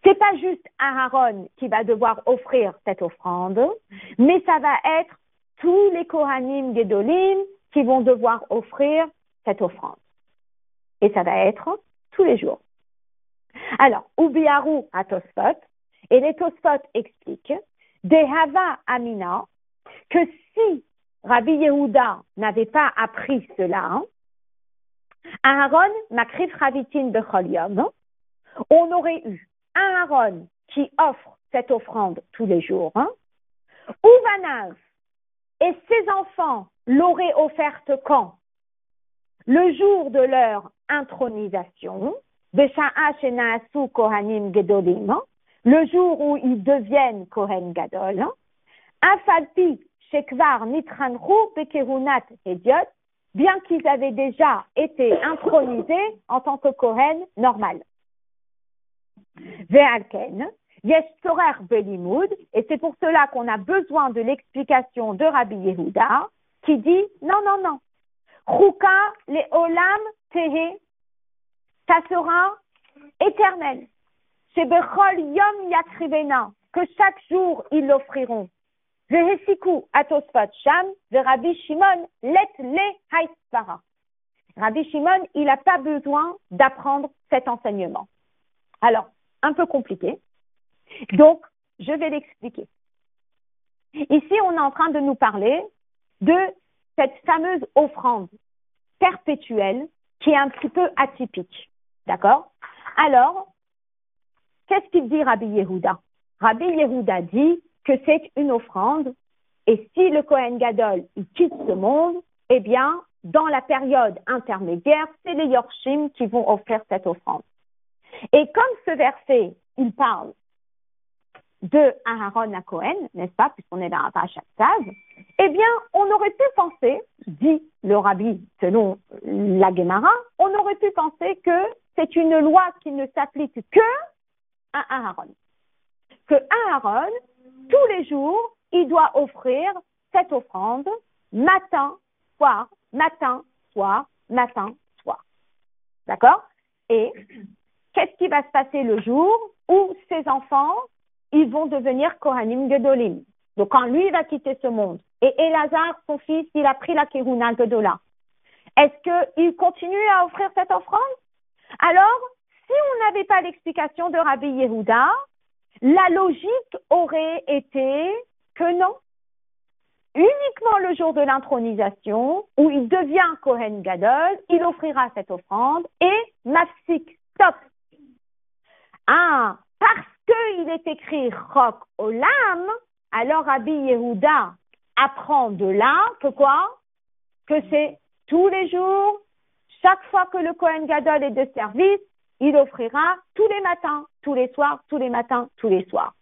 C'est pas juste Aaron qui va devoir offrir cette offrande, mais ça va être tous les Kohanim Gedolim qui vont devoir offrir cette offrande. Et ça va être tous les jours. Alors, Ubiaru à Tosfot, et les Tosfot expliquent, Dehava Amina, que si Rabbi Yehuda n'avait pas appris cela, Aaron Makrif Chavitin Bechol Yom, on aurait eu un Aaron qui offre cette offrande tous les jours, Uvanav, et ses enfants l'auraient offerte quand? Le jour de leur intronisation, Besha'a Shenaasu Kohanim Gedolim, le jour où ils deviennent Kohen Gadol, Afalpi Shekvar Nitranchu Bekerunat Hediot, bien qu'ils avaient déjà été intronisés en tant que Kohen normal. Ve'alken, Yesh Tzorer Belimud, et c'est pour cela qu'on a besoin de l'explication de Rabbi Yehuda, qui dit non, non, non. Chuka le olam tehe, ça sera éternel. Chez Bechol Yom Yakrivena, que chaque jour ils l'offriront. Vehesiku atosfat sham, ve Rabbi Shimon let le haïsvara. Rabbi Shimon, il n'a pas besoin d'apprendre cet enseignement. Alors, un peu compliqué. Donc, je vais l'expliquer. Ici, on est en train de nous parler de cette fameuse offrande perpétuelle qui est un petit peu atypique. D'accord? Alors, qu'est-ce qu'il dit Rabbi Yehuda? Rabbi Yehuda dit que c'est une offrande et si le Kohen Gadol il quitte ce monde, eh bien, dans la période intermédiaire, c'est les Yorshim qui vont offrir cette offrande. Et comme ce verset, il parle de Aaron à Cohen, n'est-ce pas, puisqu'on est dans la Parashat Tzav, eh bien, on aurait pu penser, dit le rabbi selon la Gemara, on aurait pu penser que c'est une loi qui ne s'applique que à Aaron. Que Aaron, tous les jours, il doit offrir cette offrande matin, soir, matin, soir, matin, soir. D'accord? Et qu'est-ce qui va se passer le jour où ces enfants, ils vont devenir Kohanim Gedolim? Donc, quand lui va quitter ce monde, et Elazar, son fils, il a pris la Keruna Gedola, est-ce qu'il continue à offrir cette offrande? Alors, si on n'avait pas l'explication de Rabbi Yehuda, la logique aurait été que non. Uniquement le jour de l'intronisation, où il devient Kohen Gadol, il offrira cette offrande et mafsik, stop. Ah, parce qu'il est écrit Chok Olam, alors Rabbi Yehuda apprend de là que quoi? Que c'est tous les jours, chaque fois que le Kohen Gadol est de service, il offrira tous les matins, tous les soirs, tous les matins, tous les soirs.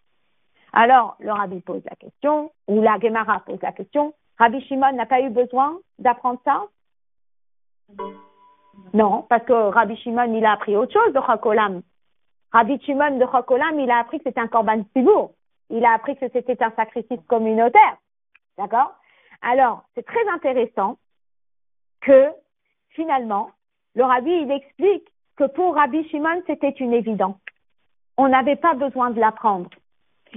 Alors, le Rabbi pose la question, ou la Gemara pose la question, Rabbi Shimon n'a pas eu besoin d'apprendre ça? Non, parce que Rabbi Shimon, il a appris autre chose de Chok Olam. Rabbi Shimon de Chok Olam, il a appris que c'était un korban tzibur. Il a appris que c'était un sacrifice communautaire. D'accord? Alors, c'est très intéressant que, finalement, le Rabbi, il explique que pour Rabbi Shimon, c'était une évidence. On n'avait pas besoin de l'apprendre.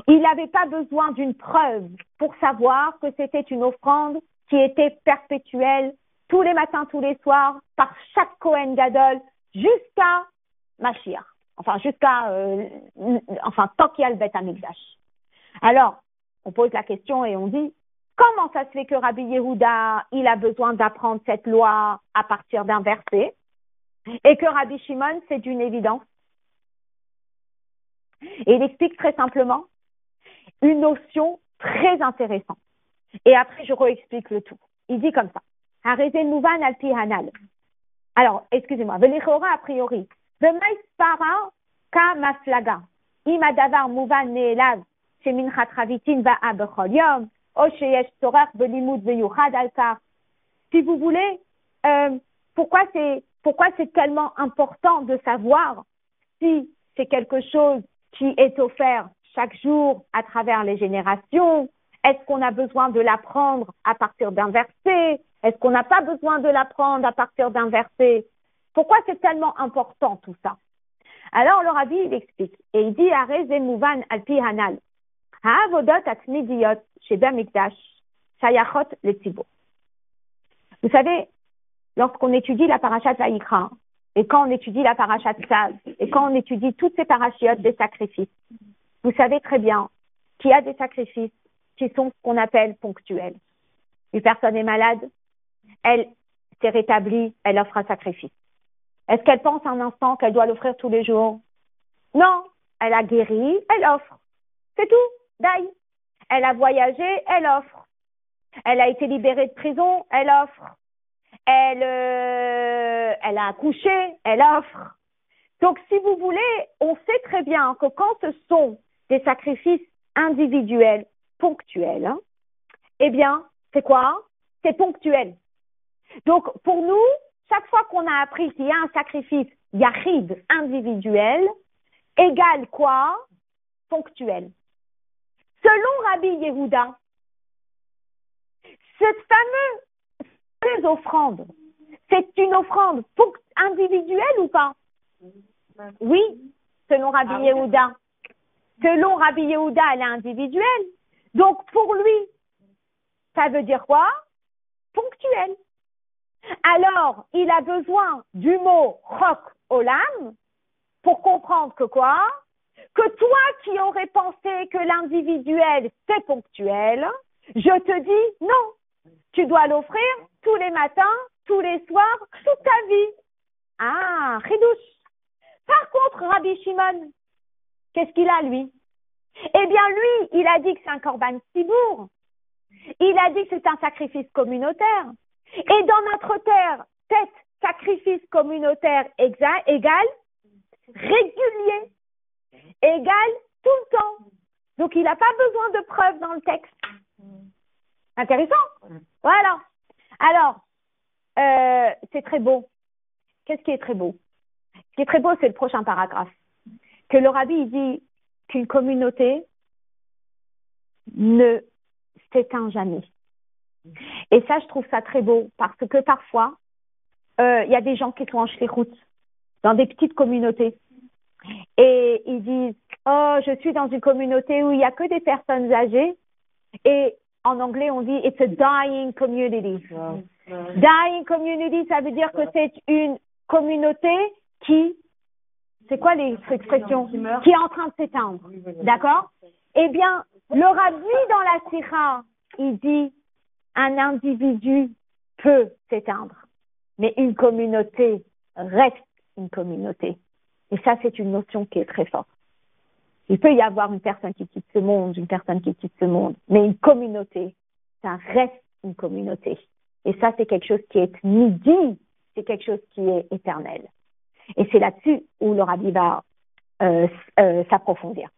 Il n'avait pas besoin d'une preuve pour savoir que c'était une offrande qui était perpétuelle tous les matins, tous les soirs, par chaque Kohen Gadol, jusqu'à Mashiach. Enfin, tant qu'il y a le Beth Amikdash. Alors, on pose la question et on dit, comment ça se fait que Rabbi Yehuda, il a besoin d'apprendre cette loi à partir d'un verset et que Rabbi Shimon, c'est d'une évidence? Et il explique très simplement une notion très intéressante. Et après, je réexplique le tout. Il dit comme ça. Hareze mouvan al pi hanal. Alors, excusez-moi. Velichora a priori. Vemaispara ka maflaga. Im adavar mouvan neelav שמנחת חביתין באה בכל יום, או שיש צורך בלימוד מיוחד על כך. Si vous voulez, pourquoi c'est tellement important de savoir si c'est quelque chose qui est offert chaque jour à travers les générations? Est-ce qu'on a besoin de l'apprendre à partir d'un verset? Est-ce qu'on n'a pas besoin de l'apprendre à partir d'un verset? Pourquoi c'est tellement important tout ça? Alors le Rabbi il explique et il dit Arez Mouvan al-Pi Hanal ha'avodot atmidiyot sheba mikdash shayachot letzibur. Vous savez, lorsqu'on étudie la parashat Vayikra, et quand on étudie la parashat Tzav, et quand on étudie toutes ces parachiotes des sacrifices, vous savez très bien qu'il y a des sacrifices qui sont ce qu'on appelle ponctuels. Une personne est malade, elle s'est rétablie, elle offre un sacrifice. Est-ce qu'elle pense un instant qu'elle doit l'offrir tous les jours? Non, elle a guéri, elle offre. C'est tout, d'ailleurs. Elle a voyagé, elle offre. Elle a été libérée de prison, elle offre. Elle a accouché, elle offre. Donc, si vous voulez, on sait très bien que quand ce sont des sacrifices individuels, ponctuels, eh bien, c'est quoi? C'est ponctuel. Donc, pour nous, chaque fois qu'on a appris qu'il y a un sacrifice yachid individuel, égale quoi? Ponctuel. Selon Rabbi Yehuda, cette fameuse offrande, c'est une offrande individuelle ou pas? Oui, selon Rabbi Yehuda. Selon Rabbi Yehuda, elle est individuelle. Donc, pour lui, ça veut dire quoi? Ponctuel. Alors, il a besoin du mot chok olam pour comprendre que quoi? Que toi qui aurais pensé que l'individuel c'est ponctuel, je te dis non. Tu dois l'offrir tous les matins, tous les soirs, toute ta vie. Ah, chidouche. Par contre, Rabbi Shimon, qu'est-ce qu'il a lui? Eh bien, lui, il a dit que c'est un korban sibour. Il a dit que c'est un sacrifice communautaire. Et dans notre terre, cet sacrifice communautaire égale régulier, égale tout le temps. Donc, il n'a pas besoin de preuves dans le texte. Intéressant? Voilà. Alors, c'est très beau. Qu'est-ce qui est très beau? Ce qui est très beau, c'est le prochain paragraphe. Que le Rabbi il dit qu'une communauté ne s'éteint jamais. Et ça, je trouve ça très beau parce que parfois, il y a des gens qui sont en shlichut dans des petites communautés et ils disent « Oh, je suis dans une communauté où il n'y a que des personnes âgées » et en anglais, on dit « It's a dying community ». Dying community, ça veut dire que c'est une communauté qui, c'est quoi l'expression? Qui est en train de s'éteindre. D'accord? Eh bien, le Rabbi dans la Sikha, il dit un individu peut s'éteindre, mais une communauté reste une communauté. Et ça, c'est une notion qui est très forte. Il peut y avoir une personne qui quitte ce monde, une personne qui quitte ce monde, mais une communauté, ça reste une communauté. Et ça, c'est quelque chose qui est midi, c'est quelque chose qui est éternel. Et c'est là-dessus où le Rabbi va s'approfondir.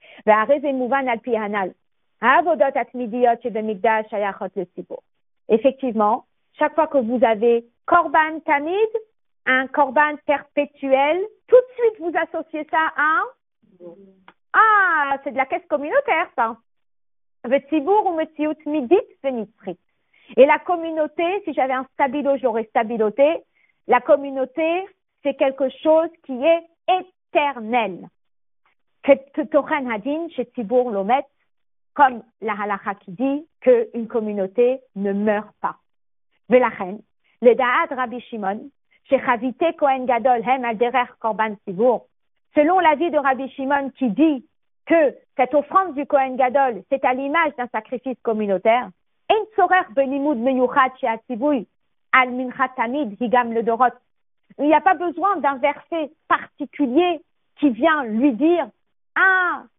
Effectivement, chaque fois que vous avez korban tamid, un korban perpétuel, tout de suite vous associez ça à c'est de la caisse communautaire ça. Et la communauté, si j'avais un stabilo, j'aurais stabiloté. La communauté, c'est quelque chose qui est éternel. Comme la halakha qui dit qu'une communauté ne meurt pas. Velachem, le da'at Rabbi Shimon, shechavite Kohen Gadol hem al derer korban sibour. Selon l'avis de Rabbi Shimon qui dit que cette offrande du Kohen Gadol, c'est à l'image d'un sacrifice communautaire, ein tzorer belimud meyuchad she'atzivuy al minchat tamid higam le dorot. Il n'y a pas besoin d'un verset particulier qui vient lui dire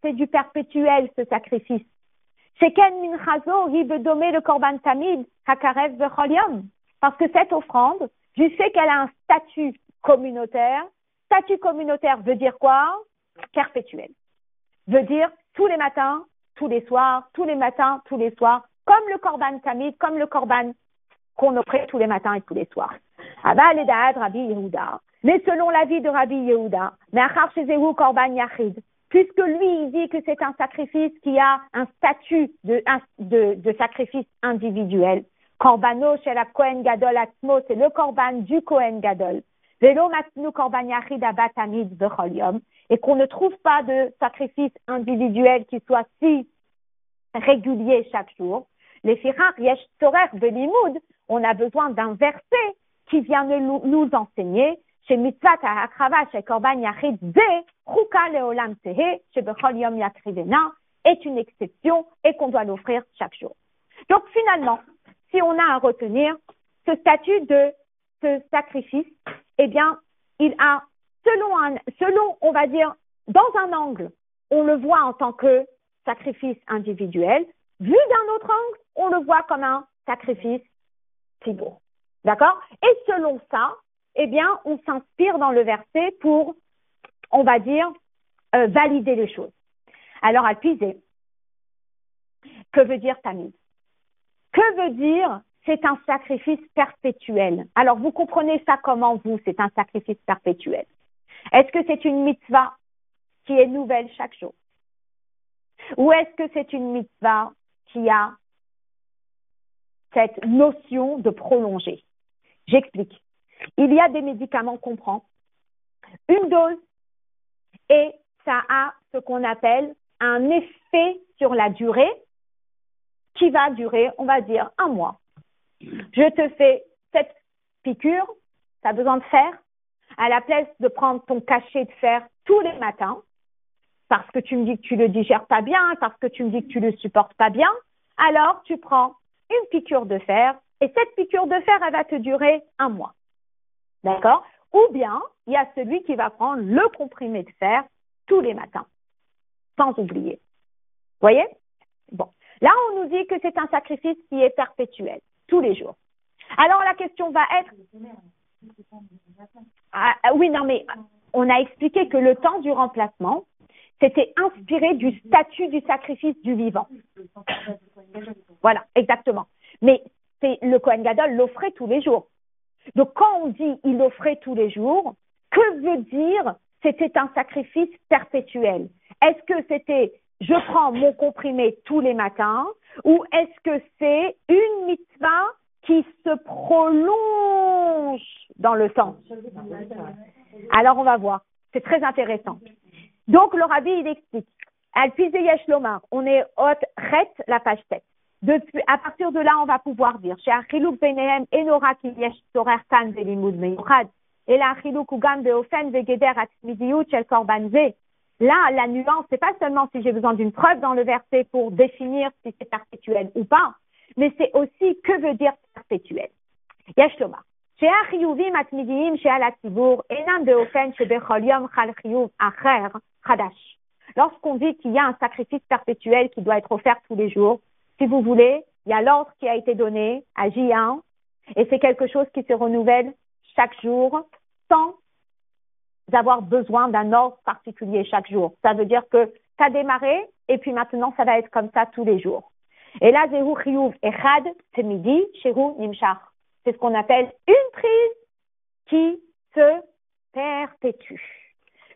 c'est du perpétuel ce sacrifice. Sheken minchazo hi bedomé le korban tamid hakarev bechol yom. Parce que cette offrande, du fait qu'elle a un statut communautaire veut dire quoi? Perpétuel. Veut dire tous les matins, tous les soirs, tous les matins, tous les soirs, comme le korban tamid, comme le korban qu'on offrait tous les matins et tous les soirs. Aval edaat Rabbi Yehuda. Mais selon l'avis de Rabbi Yehuda, me'achar shezehu korban yachid, puisque lui, il dit que c'est un sacrifice qui a un statut de sacrifice individuel. Korbano chez la Kohen Gadol Atzmo, c'est le korban du Kohen Gadol. Velo matnu korban yachid abat tamid bechol yom, et qu'on ne trouve pas de sacrifice individuel qui soit si régulier chaque jour. Les fichach yesh tzorer belimud, on a besoin d'un verset qui vient nous enseigner chez mitzvat ha'akrava chez korban yachid ze chuka leolam tehe chez bechol yom yakrivena est une exception et qu'on doit l'offrir chaque jour. Donc finalement, si on a à retenir ce statut de ce sacrifice, eh bien, il a, selon, on va dire, dans un angle, on le voit en tant que sacrifice individuel. Vu d'un autre angle, on le voit comme un sacrifice tibour. D'accord? Et selon ça, eh bien, on s'inspire dans le verset pour, on va dire, valider les choses. Alors, à puiser, que veut dire tamid? Que veut dire c'est un sacrifice perpétuel? Alors, vous comprenez ça comment, vous, c'est un sacrifice perpétuel? Est-ce que c'est une mitzvah qui est nouvelle chaque jour? Ou est-ce que c'est une mitzvah qui a cette notion de prolonger? J'explique. Il y a des médicaments qu'on prend, une dose, et ça a ce qu'on appelle un effet sur la durée qui va durer, on va dire, 1 mois. Je te fais cette piqûre, tu as besoin de fer, à la place de prendre ton cachet de fer tous les matins, parce que tu me dis que tu le digères pas bien, parce que tu me dis que tu le supportes pas bien, alors tu prends une piqûre de fer, et cette piqûre de fer, elle va te durer 1 mois. D'accord? Ou bien, il y a celui qui va prendre le comprimé de fer tous les matins, sans oublier. Vous voyez? Bon. Là, on nous dit que c'est un sacrifice qui est perpétuel, tous les jours. Alors, la question va être... oui, non, mais on a expliqué que le temps du remplacement, c'était inspiré du statut du sacrifice du vivant. Voilà, exactement. Mais c'est le Kohen Gadol l'offrait tous les jours. Donc, quand on dit il offrait tous les jours, que veut dire c'était un sacrifice perpétuel? Est-ce que c'était je prends mon comprimé tous les matins ou est-ce que c'est une mitzvah qui se prolonge dans le temps? Alors, on va voir. C'est très intéressant. Donc, le Rabbi, il explique. Al-Pizé Yesh Lomar, on est hot, ret, la page 7. Depuis, à partir de là, on va pouvoir dire, chez Achilouk Benehem, Enora qui yesh sorer tan velimud meyuchad, et la Achilouk ugam beofen vegeder atmidiyut shel korban ze. Là, la nuance, c'est pas seulement si j'ai besoin d'une preuve dans le verset pour définir si c'est perpétuel ou pas, mais c'est aussi que veut dire perpétuel. Yesh Lomar. Chez Achiyuvim atmidiyim chez Alatzibur, enam beofen chez bechol yom chal chiyuv acher chadash. Lorsqu'on dit qu'il y a un sacrifice perpétuel qui doit être offert tous les jours, si vous voulez, il y a l'ordre qui a été donné à J1 et c'est quelque chose qui se renouvelle chaque jour sans avoir besoin d'un ordre particulier chaque jour. Ça veut dire que tu as démarré et puis maintenant ça va être comme ça tous les jours. Et là, Zehu Chiyuv Echad Temidi Shehu Nimshach. C'est ce qu'on appelle une prise qui se perpétue.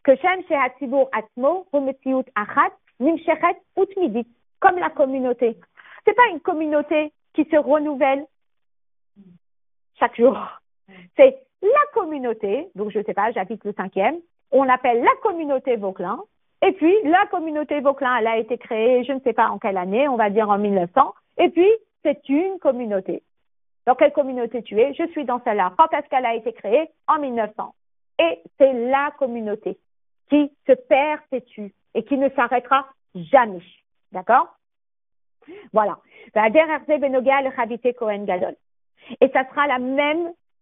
Que Shem Shehatzibur Atzmo Humetziut Achat Nimshechet Utmidit, comme la communauté. C'est pas une communauté qui se renouvelle chaque jour. C'est la communauté, donc je sais pas, j'habite le 5e, on l'appelle la communauté Vauclin, et puis la communauté Vauclin, elle a été créée, je ne sais pas en quelle année, on va dire en 1900, et puis c'est une communauté. Dans quelle communauté tu es? Je suis dans celle-là. Quand est-ce qu'elle a été créée? En 1900. Et c'est la communauté qui se perpétue et qui ne s'arrêtera jamais. D'accord? Voilà. Et ça sera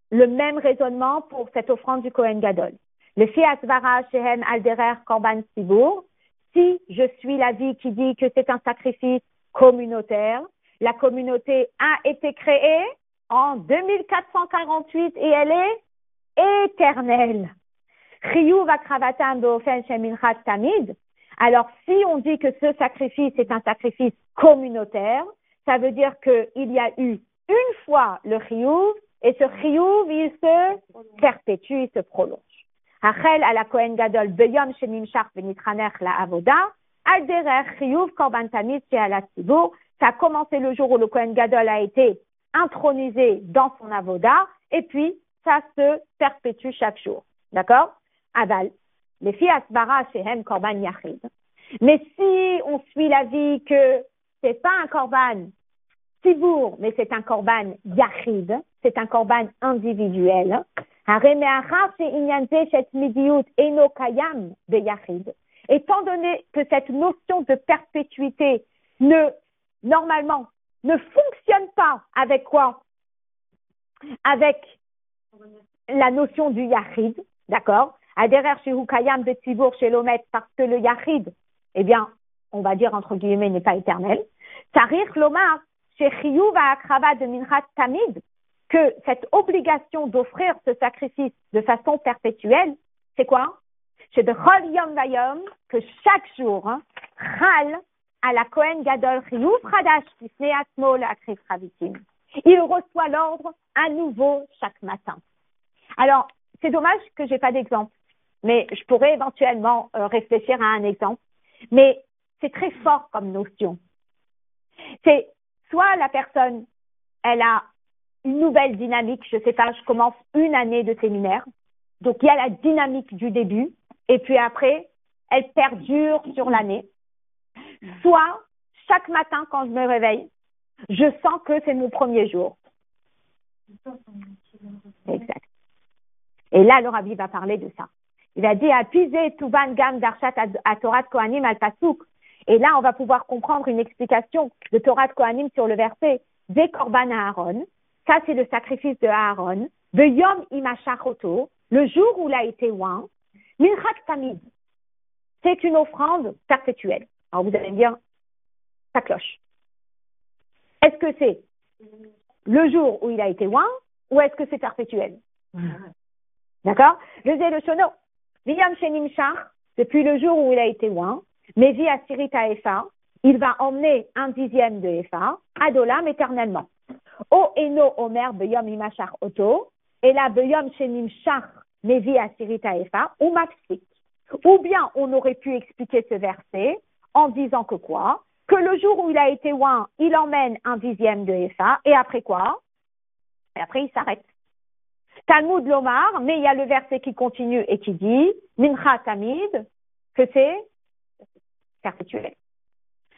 le même raisonnement pour cette offrande du Kohen Gadol. Le Fiasvara Shehen Alderer Korban Sibour, si je suis l'avis qui dit que c'est un sacrifice communautaire, la communauté a été créée en 2448 et elle est éternelle. Chiyuv akravatam beofen sheminchat tamid. Alors, si on dit que ce sacrifice est un sacrifice communautaire, ça veut dire qu'il y a eu une fois le chiyuv, et ce chiyuv, il se perpétue, il se prolonge. Achel à la Kohen Gadol, beyom shenimshach v'nitranech la avoda, al derech chiyuv korban tamid she'ala tzibur. Ça a commencé le jour où le Kohen Gadol a été intronisé dans son avoda, et puis ça se perpétue chaque jour. D'accord? Aval. Les filles asbara shehem korban yachid. Mais si on suit l'avis que c'est pas un korban tibour, mais c'est un korban yachid, c'est un korban individuel. Étant donné que cette notion de perpétuité normalement ne fonctionne pas avec quoi? Avec la notion du yachid, d'accord? Aderer shehu kayam de tibour chez l'omet, parce que le yachid, eh bien, on va dire entre guillemets, n'est pas éternel. Tarich lomar chez chiyuv ha'akrava de minchat tamid, que cette obligation d'offrir ce sacrifice de façon perpétuelle, c'est quoi? C'est de chol yom vayom, que chaque jour, chal à la Kohen Gadol chiyuv chadash lifnei atzmo la'akriv chavitim. Il reçoit l'ordre à nouveau chaque matin. Alors, c'est dommage que j'ai pas d'exemple, mais je pourrais éventuellement réfléchir à un exemple. Mais c'est très fort comme notion. C'est soit la personne, elle a une nouvelle dynamique, je sais pas, je commence une année de séminaire, donc il y a la dynamique du début, et puis après, elle perdure sur l'année. Soit, chaque matin quand je me réveille, je sens que c'est mon premier jour. Exact. Et là, le Rabbi va parler de ça. Il a dit, appuiser Tuvan Gam Darshat à Torah de Kohanim al Pasuk. Et là, on va pouvoir comprendre une explication de Torah de Kohanim sur le verset Ve Korban Aaron. Ça, c'est le sacrifice de Aaron. Ve Yom Imashachoto, le jour où il a été oint. Minchat Tamid. C'est une offrande perpétuelle. Alors, vous allez me dire, ça cloche. Est-ce que c'est le jour où il a été oint ou est-ce que c'est perpétuel? D'accord? Je disais le shono. Viyam shenimshach, depuis le jour où il a été oint, Mevi asirita efa, il va emmener un dixième de efa, adolam éternellement. O eno omer beyom imashach oto, et là beyom shenimshach, Mevi asirita efa, ou mafsik. Ou bien on aurait pu expliquer ce verset en disant que quoi? Que le jour où il a été oint, il emmène un dixième de efa, et après quoi? Et après il s'arrête. Talmud Lomar, mais il y a le verset qui continue et qui dit, Mincha Tamid, que c'est perpétuel.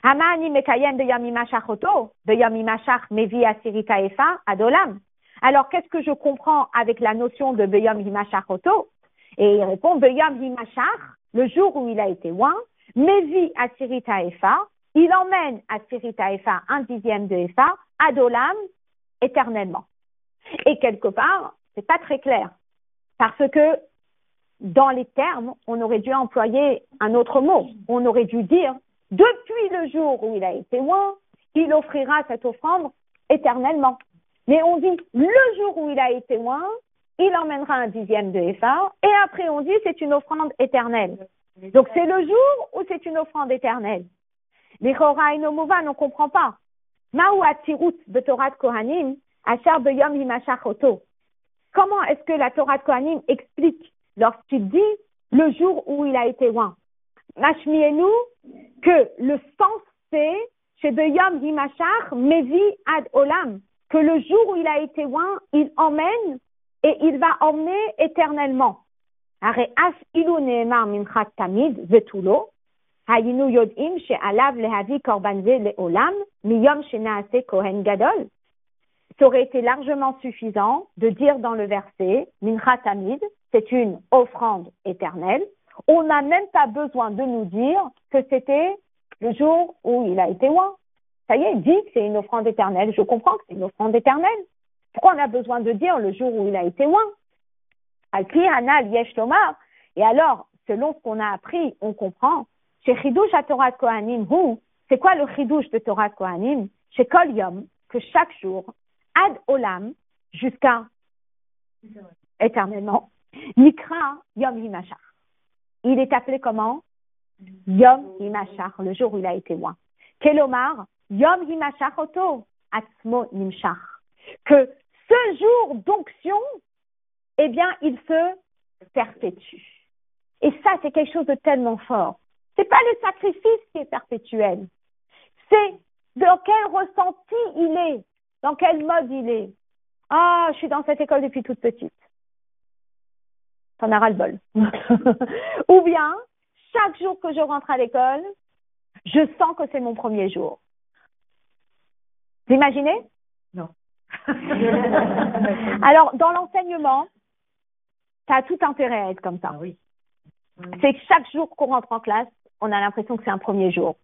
Hamani Mekayem de Yamimashach Oto, de Yamimashach Mevi Asirita Efa, Adolam. Alors, qu'est-ce que je comprends avec la notion de Beyom Himashach Oto? Et il répond, Beyom Himashach, le jour où il a été oint, Mevi Asirita Efa, il emmène Asirita Efa, un dixième de Efa, Adolam, éternellement. Et quelque part, c'est pas très clair. Parce que, dans les termes, on aurait dû employer un autre mot. On aurait dû dire, depuis le jour où il a été oint, il offrira cette offrande éternellement. Mais on dit, le jour où il a été oint, il emmènera un dixième de efa, et après on dit, c'est une offrande éternelle. Donc c'est le jour où c'est une offrande éternelle. Les Chora et Nomova, on ne comprend pas. Ma'u atirut de Torah de Kohanim, asher beyom himashach oto. Comment est-ce que la Torah de Kohanim explique lorsqu'il dit le jour où il a été oint? Mashmienu, que le sens c'est chez Beyom Himashach Mevi ad Olam, que le jour où il a été oint, il emmène et il va emmener éternellement. Are as ilu neemar minchat tamid vetulo, hayinu yodim she'alav lehavi korban ze leolam miyom shenaase kohen gadol. Ça aurait été largement suffisant de dire dans le verset, Mincha Tamid, c'est une offrande éternelle. On n'a même pas besoin de nous dire que c'était le jour où il a été oint. Ça y est, il dit que c'est une offrande éternelle. Je comprends que c'est une offrande éternelle. Pourquoi on a besoin de dire le jour où il a été oint? Al-Kli Hanal Yesh Lomar. Et alors, selon ce qu'on a appris, on comprend. Chez Chidush à Torah de Kohanim, c'est quoi le Chidush de Torah de Kohanim? Chez Kol Yom, que chaque jour, Ad Olam, jusqu'à éternellement, Nikra Yom Himashach. Il est appelé comment? Yom Himashach, le jour où il a été loin. Kelomar, Yom Himashach Oto, Atzmo Nimshach. Que ce jour d'onction, eh bien, il se perpétue. Et ça, c'est quelque chose de tellement fort. C'est pas le sacrifice qui est perpétuel. C'est dans quel ressenti il est, dans quel mode il est. Ah, je suis dans cette école depuis toute petite. T'en as ras-le-bol. Ou bien, chaque jour que je rentre à l'école, je sens que c'est mon premier jour. Vous imaginez? Non. Alors, dans l'enseignement, ça a tout intérêt à être comme ça. Ah oui. C'est que chaque jour qu'on rentre en classe, on a l'impression que c'est un premier jour.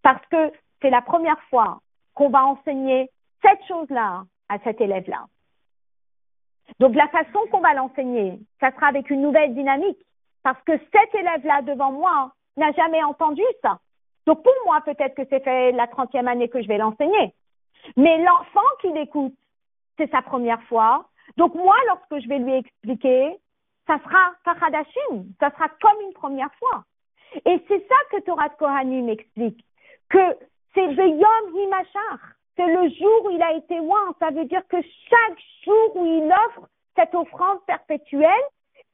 Parce que c'est la première fois qu'on va enseigner cette chose-là à cet élève-là. Donc, la façon qu'on va l'enseigner, ça sera avec une nouvelle dynamique. Parce que cet élève-là devant moi n'a jamais entendu ça. Donc, pour moi, peut-être que c'est fait la 30e année que je vais l'enseigner. Mais l'enfant qui l'écoute, c'est sa première fois. Donc, moi, lorsque je vais lui expliquer, ça sera Fachadashim, ça sera comme une première fois. Et c'est ça que Torah de Kohanim explique, que c'est le Yom Himashach, c'est le jour où il a été oint. Ça veut dire que chaque jour où il offre cette offrande perpétuelle,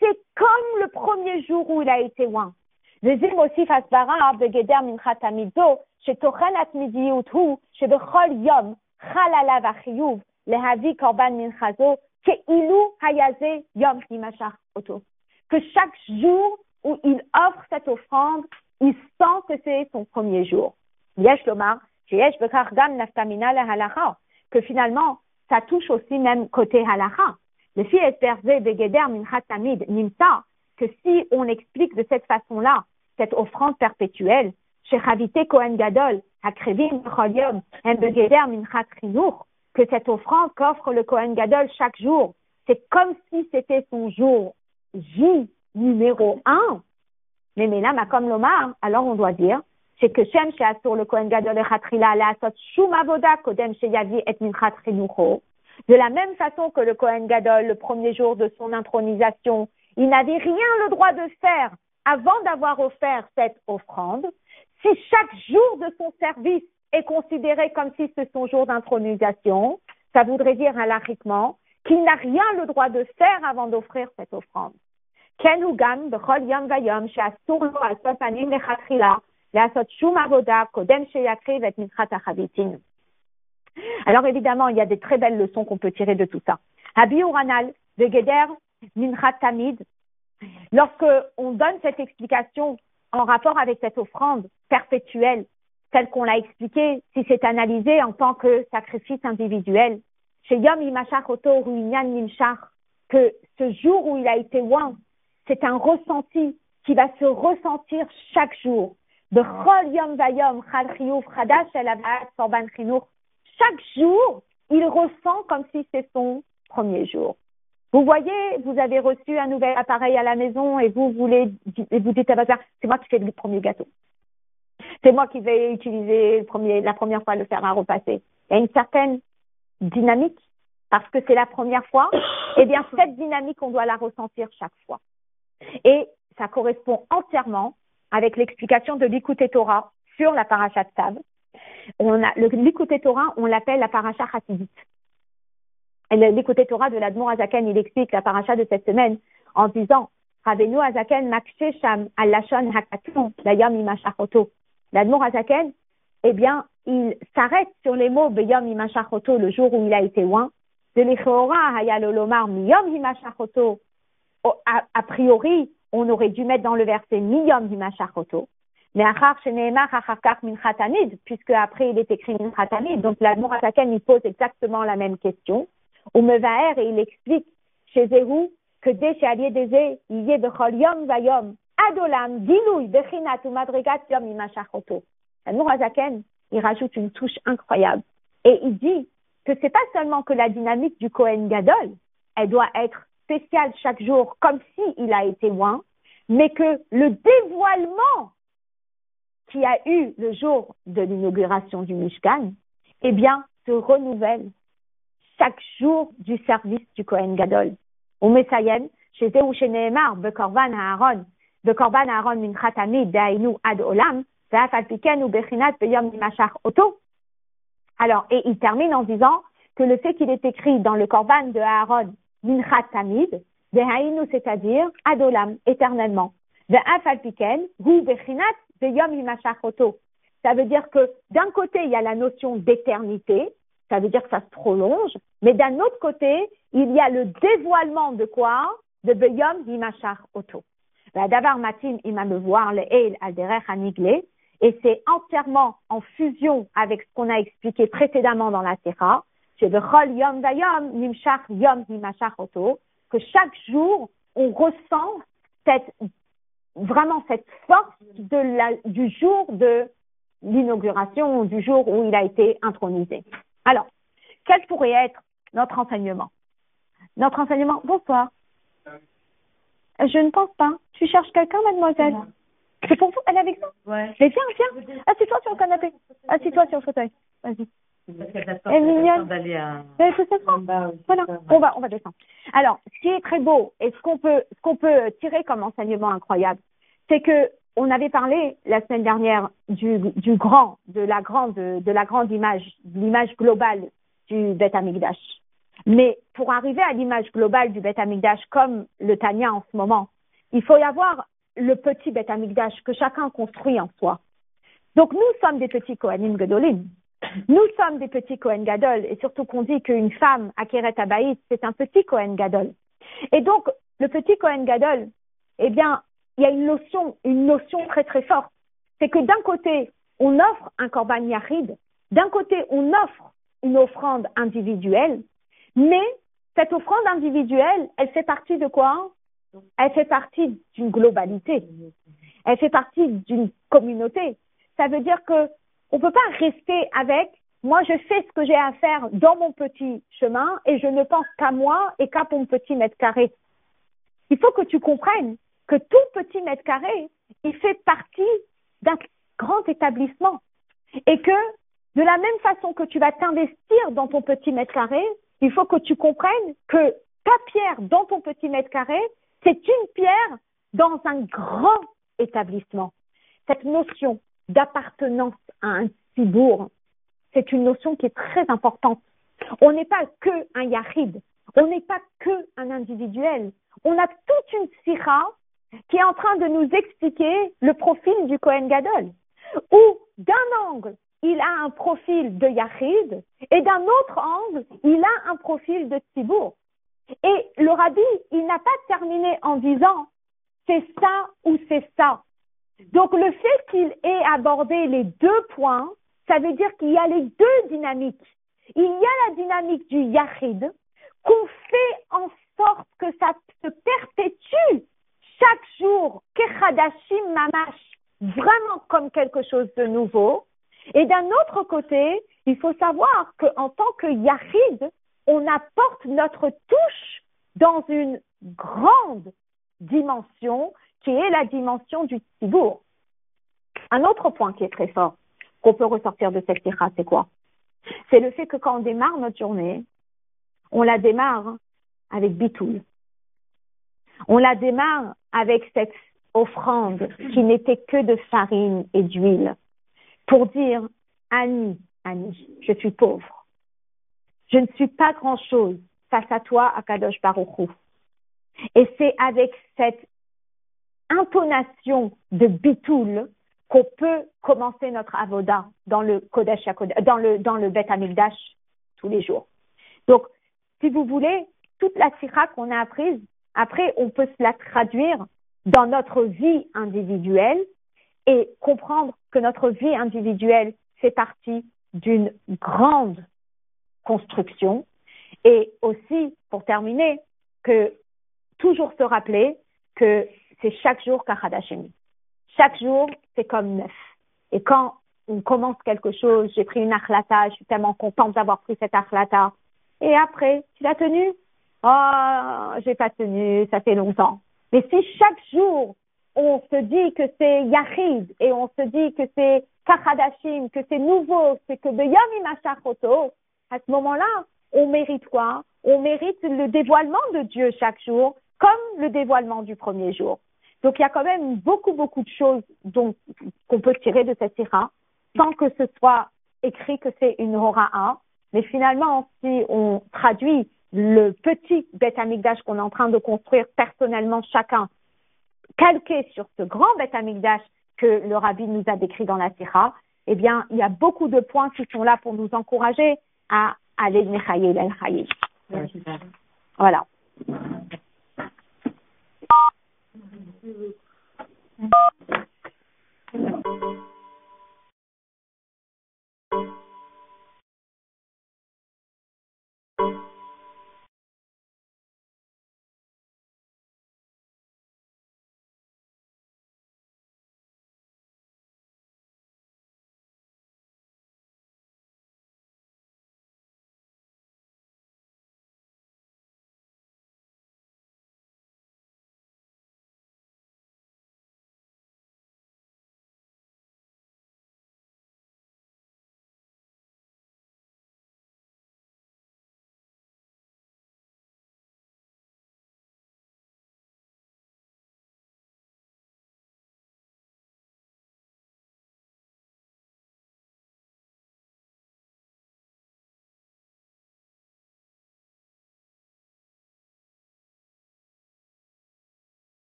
c'est comme le premier jour où il a été oint. Vezim aussi fasbara begeder minchat amido, shetochen atmidiyut hu, shebechol yom chalala vachiyuv lehavi korban minchazo, keilu hayaze yom himashach oto. Que chaque jour où il offre cette offrande, il sent que c'est son premier jour. Yesh lomar, sheyesh bekach gam nafkamina le halacha, que finalement, ça touche aussi même côté halacha. Le fi esperze begeder minchat tamid nimsa, que si on explique de cette façon-là, cette offrande perpétuelle, chez Chavite Kohen Gadol, Hakrevim Chol Yom, Hem Begeder Minchat Chinuch, que cette offrande qu'offre le Kohen Gadol chaque jour, c'est comme si c'était son jour J numéro 1. Mais là, Makom Lomar, alors on doit dire, c'est que Shem Sheasur le Kohen Gadol et Chatrila Leasot Shum Avoda Kodem Sheyavi et Minchat Chinucho. De la même façon que le Kohen Gadol, le premier jour de son intronisation, il n'avait rien le droit de faire avant d'avoir offert cette offrande. Si chaque jour de son service est considéré comme si c'est son jour d'intronisation, ça voudrait dire halachiquement qu'il n'a rien le droit de faire avant d'offrir cette offrande. Ken hugam bechol yom vayom sheasur lo asot panim lechatchila leasot shum avoda kodem sheyakriv et minchat hachavitin. Alors évidemment, il y a des très belles leçons qu'on peut tirer de tout ça. Habi uranal vegeder minchat tamid. Lorsque on donne cette explication en rapport avec cette offrande perpétuelle, telle qu'on l'a expliquée, si c'est analysé en tant que sacrifice individuel, chez Yom Himashach Oto Ruinyan Nimshach, que ce jour où il a été oint, c'est un ressenti qui va se ressentir chaque jour. De Chol Yom Vayom Chal Chiyuv Chadash El Avaat Korban Chinuch. Chaque jour, il ressent comme si c'est son premier jour. Vous voyez, vous avez reçu un nouvel appareil à la maison et vous dites à votre père, c'est moi qui fais le premier gâteau. C'est moi qui vais utiliser la première fois le fer à repasser. Il y a une certaine dynamique, parce que c'est la première fois, et bien cette dynamique, on doit la ressentir chaque fois. Et ça correspond entièrement avec l'explication de l'Ikouté Torah sur la paracha de Tzav. L'Ikouté Torah, on l'appelle la paracha chassidite. Et l'Ikouté Torah de l'Admor Azaken, il explique la paracha de cette semaine en disant Rabbeinu Azaken makshe sham al lashon hakaton bayom imashachoto. L'Admor Azaken, eh bien, il s'arrête sur les mots bayom imashachoto, le jour où il a été oint. De l'Echora hayalolomar miyom imashachoto. A priori, on aurait dû mettre dans le verset miyom imashachoto. Mais achar sheneemar acharkach minchat tamid, puisque après il est écrit minchat tamid. Donc l'Admor Azaken, il pose exactement la même question. Au Mevaer, et il explique chez Zéhou que dès chez Aliédézé, il y est bechol yom vayom, adolam, gilouy, bechinat ou madrigat yom imashachoto. L'Admor Azaken, il rajoute une touche incroyable. Et il dit que c'est pas seulement que la dynamique du Kohen Gadol, elle doit être spéciale chaque jour, comme si il a été oint, mais que le dévoilement qui a eu le jour de l'inauguration du Mishkan, eh bien, se renouvelle chaque jour du service du Kohen Gadol. Au Messayem, chez Zéhou chez Nehemar, Bekorban Aaron, de Korban Aaron Minchat Tamid De'ainu Ad Olam, Ve'af al piken ou Bechinat Beyom Nimashach Oto. Alors, et il termine en disant que le fait qu'il est écrit dans le Korban de Aaron Minchat Tamid, De'ainu, c'est-à-dire Ad Olam, éternellement, Ve'af al piken ou Bechinat Beyom Nimashach Oto. Ça veut dire que d'un côté, il y a la notion d'éternité, ça veut dire que ça se prolonge, mais d'un autre côté, il y a le dévoilement de quoi? De Beyom Yimashach Oto. Davar Matim Imam voir le Eil al derech hanigle, et c'est entièrement en fusion avec ce qu'on a expliqué précédemment dans la Sira, c'est Bechol Yom Vayom Nimshach Yom Yimashach Oto, que chaque jour, on ressent vraiment cette force du jour de l'inauguration, du jour où il a été intronisé. Alors, quel pourrait être notre enseignement? Notre enseignement, bonsoir. Je ne pense pas. Tu cherches quelqu'un, mademoiselle? C'est pour vous? Elle est avec ça? Ouais. Mais viens. Assieds-toi sur le canapé. Assieds-toi sur le fauteuil. Vas-y. Elle est mignonne. Elle peut s'asseoir. Voilà. On va descendre. Alors, ce qui est très beau et ce qu'on peut tirer comme enseignement incroyable, c'est que on avait parlé la semaine dernière de la grande image, de l'image globale du Beth Amikdash. Mais pour arriver à l'image globale du Beth Amikdash, comme le Tanya en ce moment, il faut y avoir le petit Beth Amikdash que chacun construit en soi. Donc nous sommes des petits Kohanim Gedolim. Nous sommes des petits Kohen Gadol, et surtout qu'on dit qu'une femme à Keret Habayit, c'est un petit Kohen Gadol. Et donc, le petit Kohen Gadol, eh bien, il y a une notion très très forte. C'est que d'un côté, on offre un Korban Yachid, d'un côté, on offre une offrande individuelle, mais cette offrande individuelle, elle fait partie de quoi? Elle fait partie d'une globalité. Elle fait partie d'une communauté. Ça veut dire que on peut pas rester avec moi, je fais ce que j'ai à faire dans mon petit chemin et je ne pense qu'à moi et qu'à mon petit mètre carré. Il faut que tu comprennes que tout petit mètre carré, il fait partie d'un grand établissement. Et que, de la même façon que tu vas t'investir dans ton petit mètre carré, il faut que tu comprennes que ta pierre dans ton petit mètre carré, c'est une pierre dans un grand établissement. Cette notion d'appartenance à un cibourg, c'est une notion qui est très importante. On n'est pas que un yachid, on n'est pas que un individuel. On a toute une sira qui est en train de nous expliquer le profil du Kohen Gadol, où d'un angle, il a un profil de yachid et d'un autre angle, il a un profil de tzibour. Et le rabbi, il n'a pas terminé en disant c'est ça ou c'est ça. Donc le fait qu'il ait abordé les deux points, ça veut dire qu'il y a les deux dynamiques. Il y a la dynamique du yachid qu'on fait en sorte que ça se perpétue chaque jour, kechadashim mamash, vraiment comme quelque chose de nouveau. Et d'un autre côté, il faut savoir qu'en tant que yachid, on apporte notre touche dans une grande dimension qui est la dimension du tzibour. Un autre point qui est très fort, qu'on peut ressortir de cette tira, c'est quoi? C'est le fait que quand on démarre notre journée, on la démarre avec bitoul. On la démarre avec cette offrande qui n'était que de farine et d'huile pour dire Annie, je suis pauvre. Je ne suis pas grand-chose face à toi, Akadosh Baruch Hu. Et c'est avec cette intonation de bitoul qu'on peut commencer notre avoda dans le Kodesh dans le Beth Amikdash tous les jours. Donc, si vous voulez, toute la sira qu'on a apprise, après, on peut se la traduire dans notre vie individuelle et comprendre que notre vie individuelle fait partie d'une grande construction. Et aussi, pour terminer, que toujours se rappeler que c'est chaque jour Kachadashim. Chaque jour, c'est comme neuf. Et quand on commence quelque chose, j'ai pris une achlata, je suis tellement contente d'avoir pris cette achlata. Et après, tu l'as tenue? Oh, j'ai pas tenu, ça fait longtemps. Mais si chaque jour, on se dit que c'est Yachid et on se dit que c'est Kachadashim, que c'est nouveau, c'est que Beyom Yimashach Oto, à ce moment-là, on mérite quoi? On mérite le dévoilement de Dieu chaque jour, comme le dévoilement du premier jour. Donc, il y a quand même beaucoup de choses qu'on peut tirer de cette sira, sans que ce soit écrit que c'est une hora'a. Mais finalement, si on traduit le petit Beth Amikdash qu'on est en train de construire personnellement chacun, calqué sur ce grand Beth Amikdash que le rabbi nous a décrit dans la sira, eh bien, il y a beaucoup de points qui sont là pour nous encourager à aller de Mechayel El Chayil. Voilà. Thank you.